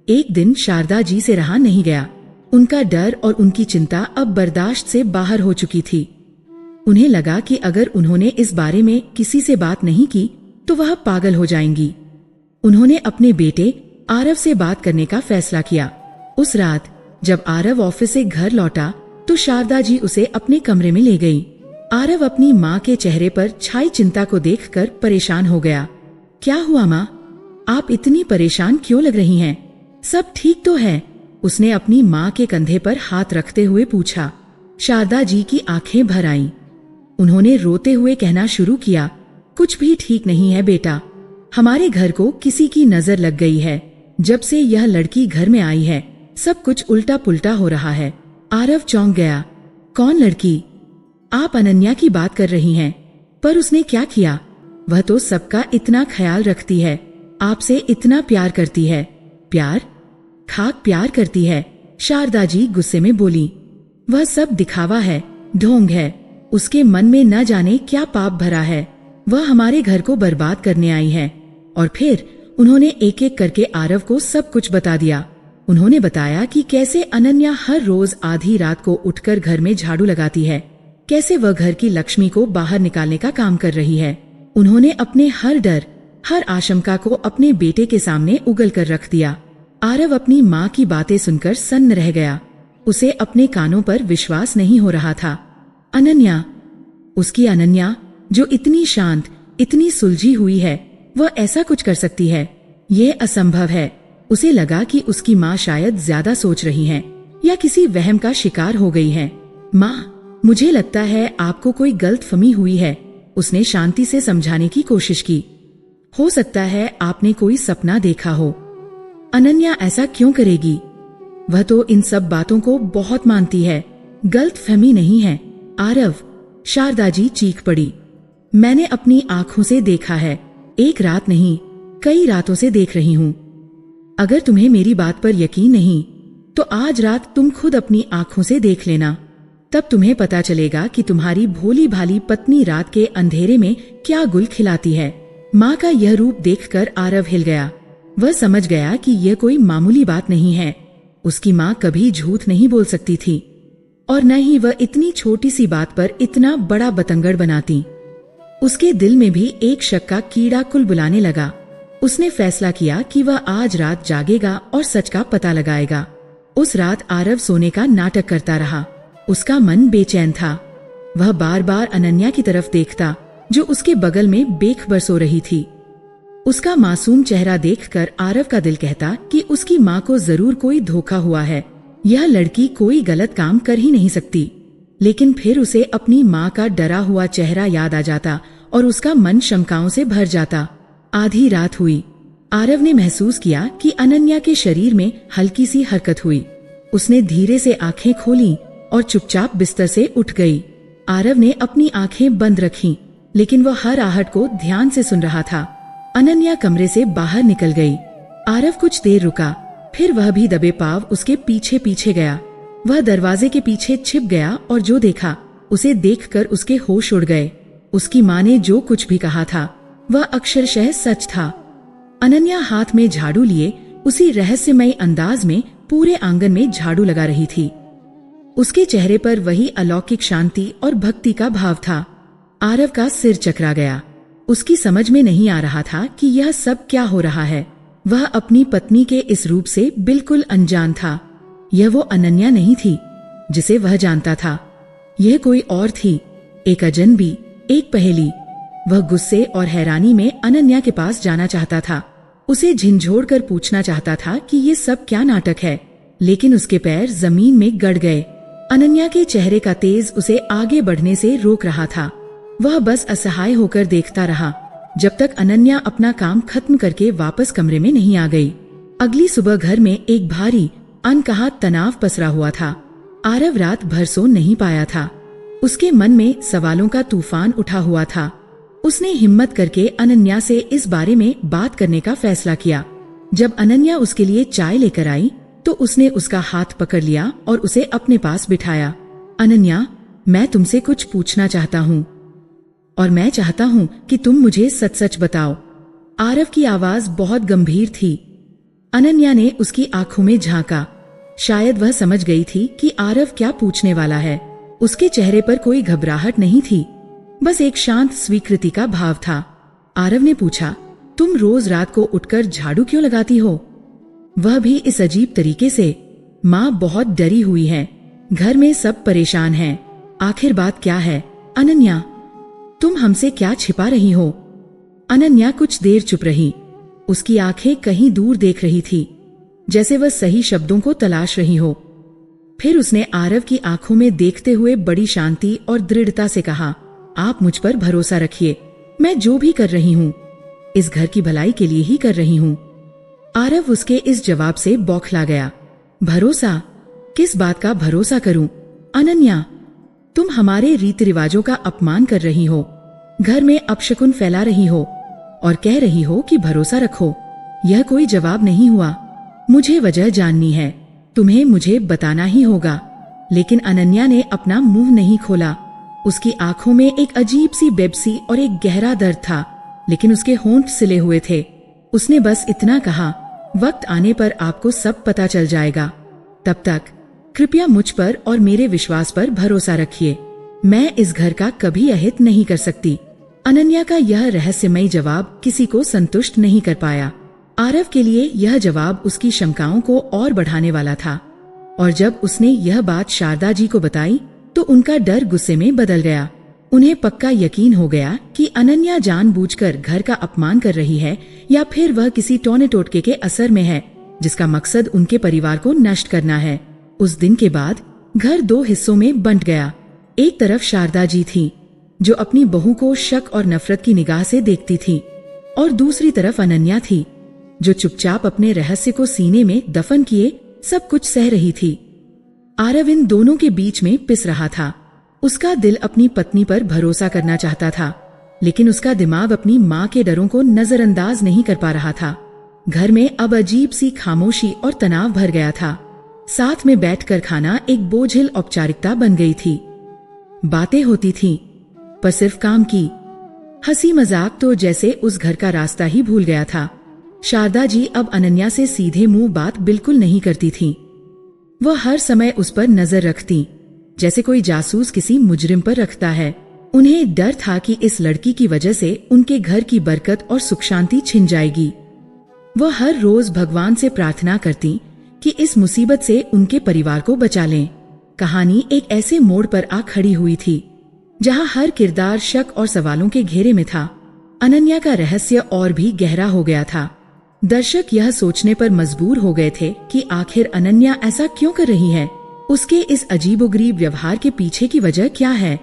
एक दिन शारदा जी से रहा नहीं गया। उनका डर और उनकी चिंता अब बर्दाश्त से बाहर हो चुकी थी। उन्हें लगा कि अगर उन्होंने इस बारे में किसी से बात नहीं की तो वह पागल हो जाएंगी। उन्होंने अपने बेटे आरव से बात करने का फैसला किया। उस रात जब आरव ऑफिस से घर लौटा तो शारदा जी उसे अपने कमरे में ले गई। आरव अपनी माँ के चेहरे पर छाई चिंता को देखकर परेशान हो गया। क्या हुआ माँ? आप इतनी परेशान क्यों लग रही हैं? सब ठीक तो है? उसने अपनी माँ के कंधे पर हाथ रखते हुए पूछा। शारदा जी की आंखें भर आईं। उन्होंने रोते हुए कहना शुरू किया, कुछ भी ठीक नहीं है बेटा। हमारे घर को किसी की नजर लग गई है। जब से यह लड़की घर में आई है सब कुछ उल्टा पुल्टा हो रहा है। आरव चौंक गया। कौन लड़की? आप अनन्या की बात कर रही हैं। पर उसने क्या किया? वह तो सबका इतना ख्याल रखती है, आपसे इतना प्यार करती है। प्यार? खाक प्यार करती है? शारदा जी गुस्से में बोली। वह सब दिखावा है, ढोंग है। उसके मन में न जाने क्या पाप भरा है। वह हमारे घर को बर्बाद करने आई है। और फिर उन्होंने एक एक करके आरव को सब कुछ बता दिया। उन्होंने बताया कि कैसे अनन्या हर रोज आधी रात को उठकर घर में झाड़ू लगाती है, कैसे वह घर की लक्ष्मी को बाहर निकालने का काम कर रही है। उन्होंने अपने हर डर, हर आशंका को अपने बेटे के सामने उगल कर रख दिया। आरव अपनी माँ की बातें सुनकर सन्न रह गया। उसे अपने कानों पर विश्वास नहीं हो रहा था। अनन्या, उसकी अनन्या जो इतनी शांत, इतनी सुलझी हुई है, वह ऐसा कुछ कर सकती है? यह असंभव है। उसे लगा कि उसकी माँ शायद ज्यादा सोच रही हैं या किसी वहम का शिकार हो गई है। माँ, मुझे लगता है आपको कोई गलतफहमी हुई है, उसने शांति से समझाने की कोशिश की। हो सकता है आपने कोई सपना देखा हो। अनन्या ऐसा क्यों करेगी? वह तो इन सब बातों को बहुत मानती है। गलतफहमी नहीं है आरव, शारदा जी चीख पड़ी। मैंने अपनी आंखों से देखा है, एक रात नहीं, कई रातों से देख रही हूँ। अगर तुम्हें मेरी बात पर यकीन नहीं तो आज रात तुम खुद अपनी आंखों से देख लेना। तब तुम्हें पता चलेगा कि तुम्हारी भोली भाली पत्नी रात के अंधेरे में क्या गुल खिलाती है। माँ का यह रूप देखकर आरव हिल गया। वह समझ गया कि यह कोई मामूली बात नहीं है। उसकी माँ कभी झूठ नहीं बोल सकती थी, और न ही वह इतनी छोटी सी बात पर इतना बड़ा बतंगड़ बनाती। उसके दिल में भी एक शक का कीड़ा कुलबुलाने लगा। उसने फैसला किया कि वह आज रात जागेगा और सच का पता लगाएगा। उस रात आरव सोने का नाटक करता रहा। उसका मन बेचैन था। वह बार बार अनन्या की तरफ देखता, जो उसके बगल में बेखबर सो रही थी। उसका मासूम चेहरा देखकर आरव का दिल कहता कि उसकी माँ को जरूर कोई धोखा हुआ है। यह लड़की कोई गलत काम कर ही नहीं सकती। लेकिन फिर उसे अपनी माँ का डरा हुआ चेहरा याद आ जाता और उसका मन शंकाओं से भर जाता। आधी रात हुई। आरव ने महसूस किया कि अनन्या के शरीर में हल्की सी हरकत हुई। उसने धीरे से आंखें खोली और चुपचाप बिस्तर से उठ गई। आरव ने अपनी आंखें बंद रखीं, लेकिन वह हर आहट को ध्यान से सुन रहा था। अनन्या कमरे से बाहर निकल गई। आरव कुछ देर रुका, फिर वह भी दबे पांव उसके पीछे पीछे गया। वह दरवाजे के पीछे छिप गया और जो देखा उसे देखकर उसके होश उड़ गए। उसकी माँ ने जो कुछ भी कहा था वह अक्षरशः सच था। अनन्या हाथ में झाड़ू लिए उसी रहस्यमय अंदाज में पूरे आंगन में झाड़ू लगा रही थी। उसके चेहरे पर वही अलौकिक शांति और भक्ति का भाव था। आरव का सिर चकरा गया। उसकी समझ में नहीं आ रहा था कि यह सब क्या हो रहा है। वह अपनी पत्नी के इस रूप से बिल्कुल अनजान था। यह वो अनन्या नहीं थी जिसे वह जानता था। यह कोई और थी, एक अजनबी, एक पहेली। वह गुस्से और हैरानी में अनन्या के पास जाना चाहता था। उसे झिंझोड़ कर पूछना चाहता था कि ये सब क्या नाटक है, लेकिन उसके पैर जमीन में गड़ गए। अनन्या के चेहरे का तेज उसे आगे बढ़ने से रोक रहा था। वह बस असहाय होकर देखता रहा जब तक अनन्या अपना काम खत्म करके वापस कमरे में नहीं आ गई। अगली सुबह घर में एक भारी अनकहा तनाव पसरा हुआ था। आरव रात भर सो नहीं पाया था। उसके मन में सवालों का तूफान उठा हुआ था। उसने हिम्मत करके अनन्या से इस बारे में बात करने का फैसला किया। जब अनन्या उसके लिए चाय लेकर आई तो उसने उसका हाथ पकड़ लिया और उसे अपने पास बिठाया। अनन्या, मैं तुमसे कुछ पूछना चाहता हूँ और मैं चाहता हूँ कि तुम मुझे सच सच बताओ। आरव की आवाज बहुत गंभीर थी। अनन्या ने उसकी आंखों में झांका। शायद वह समझ गई थी कि आरव क्या पूछने वाला है। उसके चेहरे पर कोई घबराहट नहीं थी, बस एक शांत स्वीकृति का भाव था। आरव ने पूछा, तुम रोज रात को उठकर झाड़ू क्यों लगाती हो? वह भी इस अजीब तरीके से। माँ बहुत डरी हुई है, घर में सब परेशान हैं। आखिर बात क्या है? अनन्या, तुम हमसे क्या छिपा रही हो? अनन्या कुछ देर चुप रही। उसकी आंखें कहीं दूर देख रही थी, जैसे वह सही शब्दों को तलाश रही हो। फिर उसने आरव की आंखों में देखते हुए बड़ी शांति और दृढ़ता से कहा, आप मुझ पर भरोसा रखिए। मैं जो भी कर रही हूँ इस घर की भलाई के लिए ही कर रही हूँ। आरव उसके इस जवाब से बौखला गया। भरोसा? किस बात का भरोसा करूं? अनन्या, तुम हमारे रीति रिवाजों का अपमान कर रही हो, घर में अपशकुन फैला रही हो और कह रही हो कि भरोसा रखो। यह कोई जवाब नहीं हुआ। मुझे वजह जाननी है, तुम्हें मुझे बताना ही होगा। लेकिन अनन्या ने अपना मुंह नहीं खोला। उसकी आंखों में एक अजीब सी बेबसी और एक गहरा दर्द था, लेकिन उसके होंठ सिले हुए थे। उसने बस इतना कहा, वक्त आने पर आपको सब पता चल जाएगा। तब तक कृपया मुझ पर और मेरे विश्वास पर भरोसा रखिए। मैं इस घर का कभी अहित नहीं कर सकती। अनन्या का यह रहस्यमय जवाब किसी को संतुष्ट नहीं कर पाया। आरव के लिए यह जवाब उसकी शंकाओं को और बढ़ाने वाला था, और जब उसने यह बात शारदा जी को बताई तो उनका डर गुस्से में बदल गया। उन्हें पक्का यकीन हो गया कि अनन्या जानबूझकर घर का अपमान कर रही है, या फिर वह किसी टोने टोटके के असर में है जिसका मकसद उनके परिवार को नष्ट करना है। उस दिन के बाद घर दो हिस्सों में बंट गया। एक तरफ शारदा जी थी, जो अपनी बहू को शक और नफरत की निगाह से देखती थी, और दूसरी तरफ अनन्या थी, जो चुपचाप अपने रहस्य को सीने में दफन किए सब कुछ सह रही थी। आरव इन दोनों के बीच में पिस रहा था। उसका दिल अपनी पत्नी पर भरोसा करना चाहता था, लेकिन उसका दिमाग अपनी माँ के डरों को नजरअंदाज नहीं कर पा रहा था। घर में अब अजीब सी खामोशी और तनाव भर गया था। साथ में बैठकर खाना एक बोझिल औपचारिकता बन गई थी। बातें होती थीं, पर सिर्फ काम की। हंसी मजाक तो जैसे उस घर का रास्ता ही भूल गया था। शारदा जी अब अनन्या से सीधे मुंह बात बिल्कुल नहीं करती थीं। वह हर समय उस पर नजर रखती, जैसे कोई जासूस किसी मुजरिम पर रखता है। उन्हें डर था कि इस लड़की की वजह से उनके घर की बरकत और सुख शांति छिन जाएगी। वह हर रोज भगवान से प्रार्थना करती कि इस मुसीबत से उनके परिवार को बचा लें। कहानी एक ऐसे मोड़ पर आ खड़ी हुई थी जहां हर किरदार शक और सवालों के घेरे में था। अनन्या का रहस्य और भी गहरा हो गया था। दर्शक यह सोचने पर मजबूर हो गए थे कि आखिर अनन्या ऐसा क्यों कर रही है। उसके इस अजीबोगरीब व्यवहार के पीछे की वजह क्या है?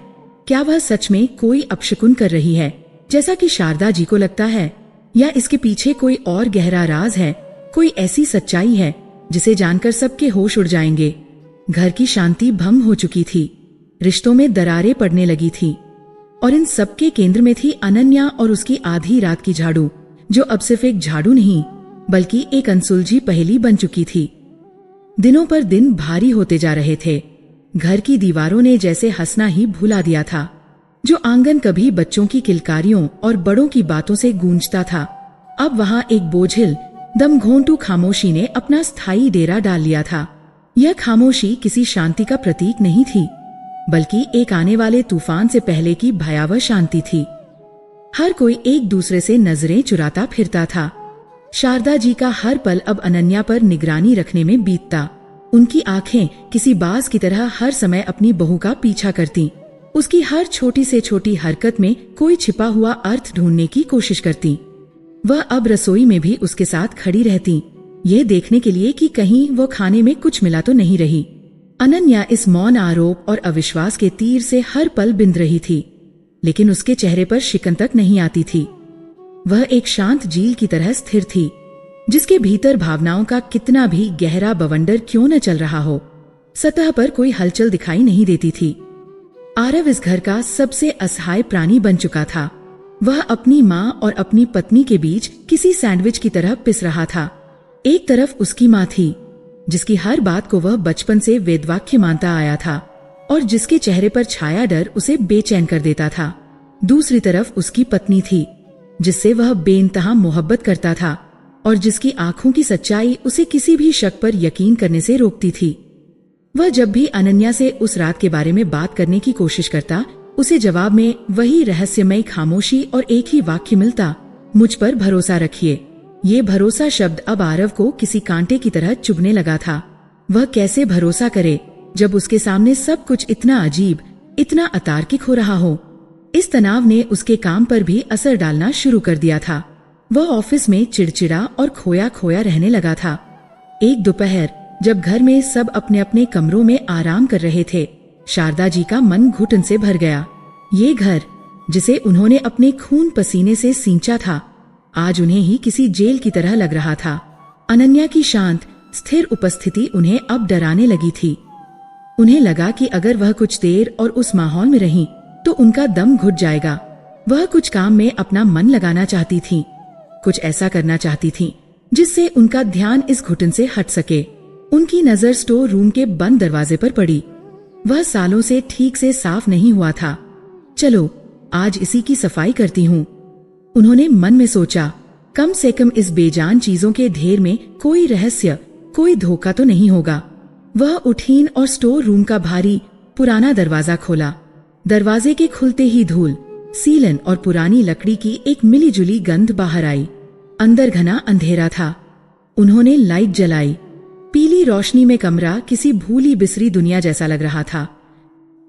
क्या वह सच में कोई अपशकुन कर रही है जैसा कि शारदा जी को लगता है, या इसके पीछे कोई और गहरा राज है, कोई ऐसी सच्चाई है जिसे जानकर सबके होश उड़ जाएंगे। घर की शांति भंग हो चुकी थी, रिश्तों में दरारें पड़ने लगी थी और इन सबके केंद्र में थी अनन्या और उसकी आधी रात की झाड़ू, जो अब सिर्फ एक झाड़ू नहीं बल्कि एक अनसुलझी पहेली बन चुकी थी। दिनों पर दिन भारी होते जा रहे थे। घर की दीवारों ने जैसे हंसना ही भुला दिया था। जो आंगन कभी बच्चों की किलकारियों और बड़ों की बातों से गूंजता था, अब वहां एक बोझिल दमघोंटू खामोशी ने अपना स्थायी डेरा डाल लिया था। यह खामोशी किसी शांति का प्रतीक नहीं थी, बल्कि एक आने वाले तूफान से पहले की भयावह शांति थी। हर कोई एक दूसरे से नजरें चुराता फिरता था। शारदा जी का हर पल अब अनन्या पर निगरानी रखने में बीतता। उनकी आंखें किसी बाज की तरह हर समय अपनी बहू का पीछा करती, उसकी हर छोटी से छोटी हरकत में कोई छिपा हुआ अर्थ ढूंढने की कोशिश करती। वह अब रसोई में भी उसके साथ खड़ी रहती, ये देखने के लिए कि कहीं वो खाने में कुछ मिला तो नहीं रही। अनन्या इस मौन आरोप और अविश्वास के तीर से हर पल बिंध रही थी, लेकिन उसके चेहरे पर शिकन तक नहीं आती थी। वह एक शांत झील की तरह स्थिर थी, जिसके भीतर भावनाओं का कितना भी गहरा बवंडर क्यों न चल रहा हो, सतह पर कोई हलचल दिखाई नहीं देती थी। आरव इस घर का सबसे असहाय प्राणी बन चुका था। वह अपनी माँ और अपनी पत्नी के बीच किसी सैंडविच की तरह पिस रहा था। एक तरफ उसकी माँ थी, जिसकी हर बात को वह बचपन से वेदवाक्य मानता आया था और जिसके चेहरे पर छाया डर उसे बेचैन कर देता था। दूसरी तरफ उसकी पत्नी थी, जिससे वह बेइंतहा मोहब्बत करता था और जिसकी आंखों की सच्चाई उसे किसी भी शक पर यकीन करने से रोकती थी। वह जब भी अनन्या से उस रात के बारे में बात करने की कोशिश करता, उसे जवाब में वही रहस्यमयी खामोशी और एक ही वाक्य मिलता, मुझ पर भरोसा रखिए। ये भरोसा शब्द अब आरव को किसी कांटे की तरह चुभने लगा था। वह कैसे भरोसा करे जब उसके सामने सब कुछ इतना अजीब, इतना अतार्किक हो रहा हो। इस तनाव ने उसके काम पर भी असर डालना शुरू कर दिया था। वह ऑफिस में चिड़चिड़ा और खोया खोया रहने लगा था। एक दोपहर जब घर में सब अपने अपने कमरों में आराम कर रहे थे, शारदा जी का मन घुटन से भर गया। ये घर, जिसे उन्होंने अपने खून पसीने से सींचा था, आज उन्हें ही किसी जेल की तरह लग रहा था। अनन्या की शांत, स्थिर उपस्थिति उन्हें अब डराने लगी थी। उन्हें लगा कि अगर वह कुछ देर और उस माहौल में रहीं, तो उनका दम घुट जाएगा। वह कुछ काम में अपना मन लगाना चाहती थीं, कुछ ऐसा करना चाहती थीं जिससे उनका ध्यान इस घुटन से हट सके। उनकी नजर स्टोर रूम के बंद दरवाजे पर पड़ी। वह सालों से ठीक से साफ नहीं हुआ था। चलो, आज इसी की सफाई करती हूँ, उन्होंने मन में सोचा। कम से कम इस बेजान चीजों के ढेर में कोई रहस्य, कोई धोखा तो नहीं होगा। वह उठीन और स्टोर रूम का भारी पुराना दरवाजा खोला। दरवाजे के खुलते ही धूल, सीलन और पुरानी लकड़ी की एक मिलीजुली गंध बाहर आई। अंदर घना अंधेरा था। उन्होंने लाइट जलाई। पीली रोशनी में कमरा किसी भूली बिसरी दुनिया जैसा लग रहा था।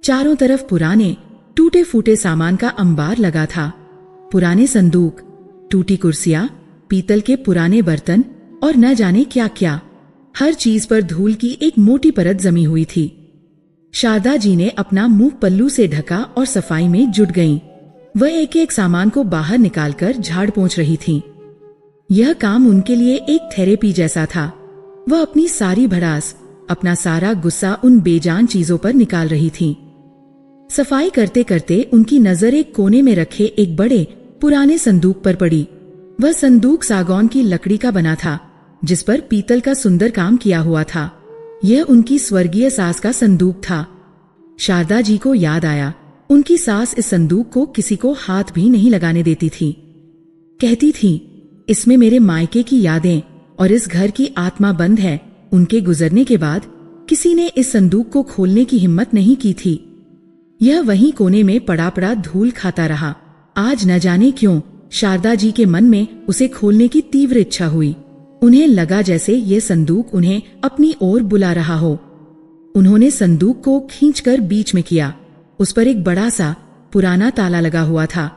चारों तरफ पुराने टूटे फूटे सामान का अंबार लगा था। पुराने संदूक, टूटी कुर्सियां, पीतल के पुराने बर्तन और न जाने क्या क्या। हर चीज पर धूल की एक मोटी परत जमी हुई थी। शारदा जी ने अपना मुंह पल्लू से ढका और सफाई में जुट गईं। वह एक एक सामान को बाहर निकालकर झाड़ पोंछ रही थीं। यह काम उनके लिए एक थेरेपी जैसा था। वह अपनी सारी भड़ास, अपना सारा गुस्सा उन बेजान चीजों पर निकाल रही थीं। सफाई करते करते उनकी नजर एक कोने में रखे एक बड़े पुराने संदूक पर पड़ी। वह संदूक सागौन की लकड़ी का बना था, जिस पर पीतल का सुंदर काम किया हुआ था। यह उनकी स्वर्गीय सास का संदूक था। शारदा जी को याद आया, उनकी सास इस संदूक को किसी को हाथ भी नहीं लगाने देती थी। कहती थी, इसमें मेरे मायके की यादें और इस घर की आत्मा बंद है। उनके गुजरने के बाद किसी ने इस संदूक को खोलने की हिम्मत नहीं की थी। यह वहीं कोने में पड़ा पड़ा धूल खाता रहा। आज न जाने क्यों शारदा जी के मन में उसे खोलने की तीव्र इच्छा हुई। उन्हें लगा जैसे ये संदूक उन्हें अपनी ओर बुला रहा हो। उन्होंने संदूक को खींचकर बीच में किया। उस पर एक बड़ा सा पुराना ताला लगा हुआ था,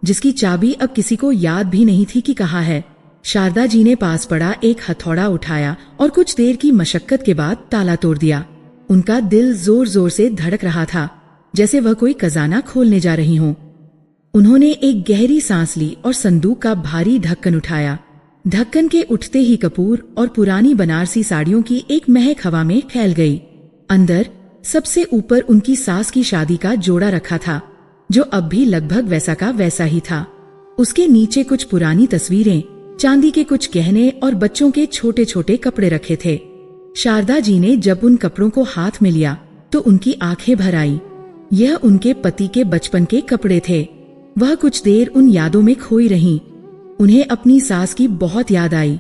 जिसकी चाबी अब किसी को याद भी नहीं थी कि कहाँ है। शारदा जी ने पास पड़ा एक हथौड़ा उठाया और कुछ देर की मशक्कत के बाद ताला तोड़ दिया। उनका दिल जोर जोर से धड़क रहा था, जैसे वह कोई खजाना खोलने जा रही हों। उन्होंने एक गहरी सांस ली और संदूक का भारी ढक्कन उठाया। ढक्कन के उठते ही कपूर और पुरानी बनारसी साड़ियों की एक महक हवा में फैल गई। अंदर सबसे ऊपर उनकी सास की शादी का जोड़ा रखा था, जो अब भी लगभग वैसा का वैसा ही था। उसके नीचे कुछ पुरानी तस्वीरें, चांदी के कुछ गहने और बच्चों के छोटे छोटे कपड़े रखे थे। शारदा जी ने जब उन कपड़ों को हाथ में लिया तो उनकी आंखें भर आई। यह उनके पति के बचपन के कपड़े थे। वह कुछ देर उन यादों में खोई रहीं। उन्हें अपनी सास की बहुत याद आई।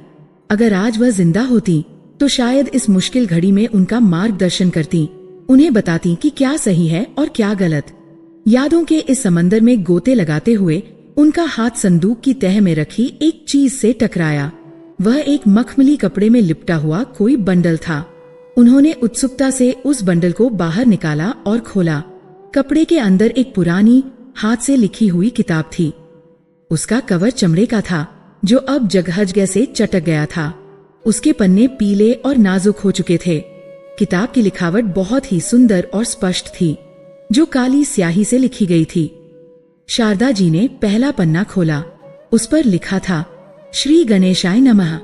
अगर आज वह जिंदा होती तो शायद इस मुश्किल घड़ी में उनका मार्गदर्शन करती, उन्हें बताती कि क्या सही है और क्या गलत। यादों के इस समंदर में गोते लगाते हुए उनका हाथ संदूक की तह में रखी एक चीज से टकराया। वह एक मखमली कपड़े में लिपटा हुआ कोई बंडल था। उन्होंने उत्सुकता से उस बंडल को बाहर निकाला और खोला। कपड़े के अंदर एक पुरानी हाथ से लिखी हुई किताब थी। उसका कवर चमड़े का था, जो अब जगह से चटक गया था। उसके पन्ने पीले और नाजुक हो चुके थे। किताब की लिखावट बहुत ही सुंदर और स्पष्ट थी, जो काली स्याही से लिखी गई थी। शारदा जी ने पहला पन्ना खोला। उस पर लिखा था, श्री गणेशाय नमः,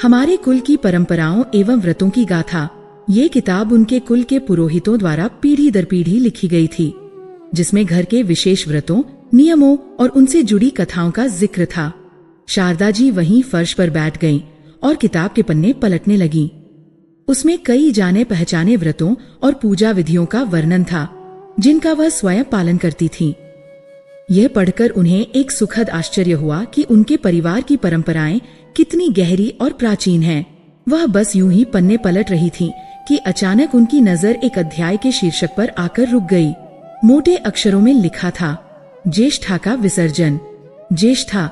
हमारे कुल की परंपराओं एवं व्रतों की गाथा। ये किताब उनके कुल के पुरोहितों द्वारा पीढ़ी दर पीढ़ी लिखी गई थी, जिसमें घर के विशेष व्रतों, नियमों और उनसे जुड़ी कथाओं का जिक्र था। शारदा जी वहीं फर्श पर बैठ गईं और किताब के पन्ने पलटने लगीं। उसमें कई जाने पहचाने व्रतों और पूजा विधियों का वर्णन था, जिनका वह स्वयं पालन करती थीं। यह पढ़कर उन्हें एक सुखद आश्चर्य हुआ कि उनके परिवार की परंपराएं कितनी गहरी और प्राचीन हैं। वह बस यूं ही पन्ने पलट रही थीं कि अचानक उनकी नजर एक अध्याय के शीर्षक पर आकर रुक गई। मोटे अक्षरों में लिखा था, ज्येष्ठा का विसर्जन। ज्येष्ठा,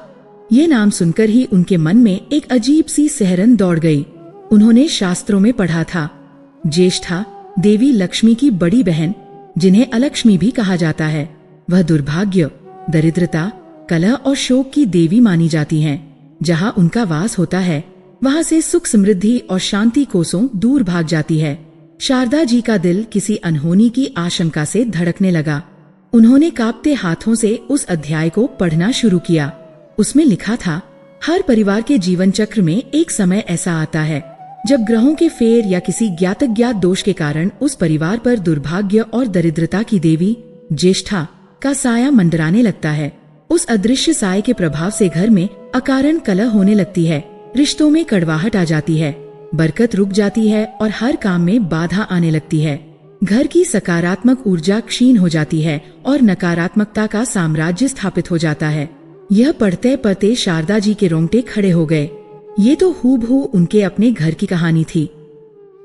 ये नाम सुनकर ही उनके मन में एक अजीब सी सिहरन दौड़ गई। उन्होंने शास्त्रों में पढ़ा था, ज्येष्ठा देवी लक्ष्मी की बड़ी बहन, जिन्हें अलक्ष्मी भी कहा जाता है। वह दुर्भाग्य, दरिद्रता, कलह और शोक की देवी मानी जाती हैं। जहाँ उनका वास होता है, वहाँ से सुख समृद्धि और शांति कोसों दूर भाग जाती है। शारदा जी का दिल किसी अनहोनी की आशंका से धड़कने लगा। उन्होंने कांपते हाथों से उस अध्याय को पढ़ना शुरू किया। उसमें लिखा था, हर परिवार के जीवन चक्र में एक समय ऐसा आता है जब ग्रहों के फेर या किसी ज्ञात अज्ञात दोष के कारण उस परिवार पर दुर्भाग्य और दरिद्रता की देवी ज्येष्ठा का साया मंडराने लगता है। उस अदृश्य साये के प्रभाव से घर में अकारण कलह होने लगती है, रिश्तों में कड़वाहट आ जाती है, बरकत रुक जाती है और हर काम में बाधा आने लगती है। घर की सकारात्मक ऊर्जा क्षीण हो जाती है और नकारात्मकता का साम्राज्य स्थापित हो जाता है। यह पढ़ते पढ़ते शारदा जी के रोंगटे खड़े हो गए। ये तो हूबहू उनके अपने घर की कहानी थी।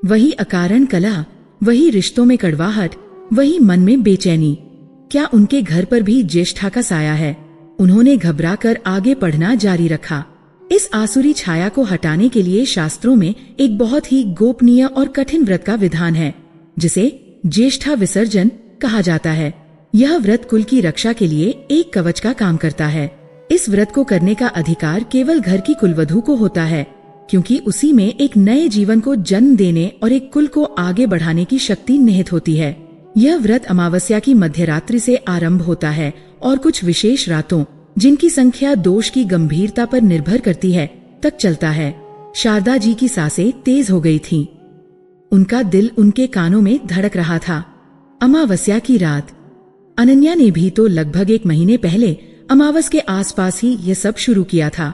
वही अकारण कलह, वही रिश्तों में कड़वाहट, वही मन में बेचैनी। क्या उनके घर पर भी ज्येष्ठा का साया है? उन्होंने घबराकर आगे पढ़ना जारी रखा। इस आसुरी छाया को हटाने के लिए शास्त्रों में एक बहुत ही गोपनीय और कठिन व्रत का विधान है, जिसे ज्येष्ठा विसर्जन कहा जाता है। यह व्रत कुल की रक्षा के लिए एक कवच का काम करता है। इस व्रत को करने का अधिकार केवल घर की कुलवधू को होता है, क्योंकि उसी में एक नए जीवन को जन्म देने और एक कुल को आगे बढ़ाने की शक्ति निहित होती है। यह व्रत अमावस्या की मध्यरात्रि से आरंभ होता है और कुछ विशेष रातों, जिनकी संख्या दोष की गंभीरता पर निर्भर करती है, तक चलता है। शारदा जी की सांसें तेज हो गई थीं। उनका दिल उनके कानों में धड़क रहा था। अमावस्या की रात। अनन्या ने भी तो लगभग 1 महीने पहले अमावस के आसपास ही ये सब शुरू किया था।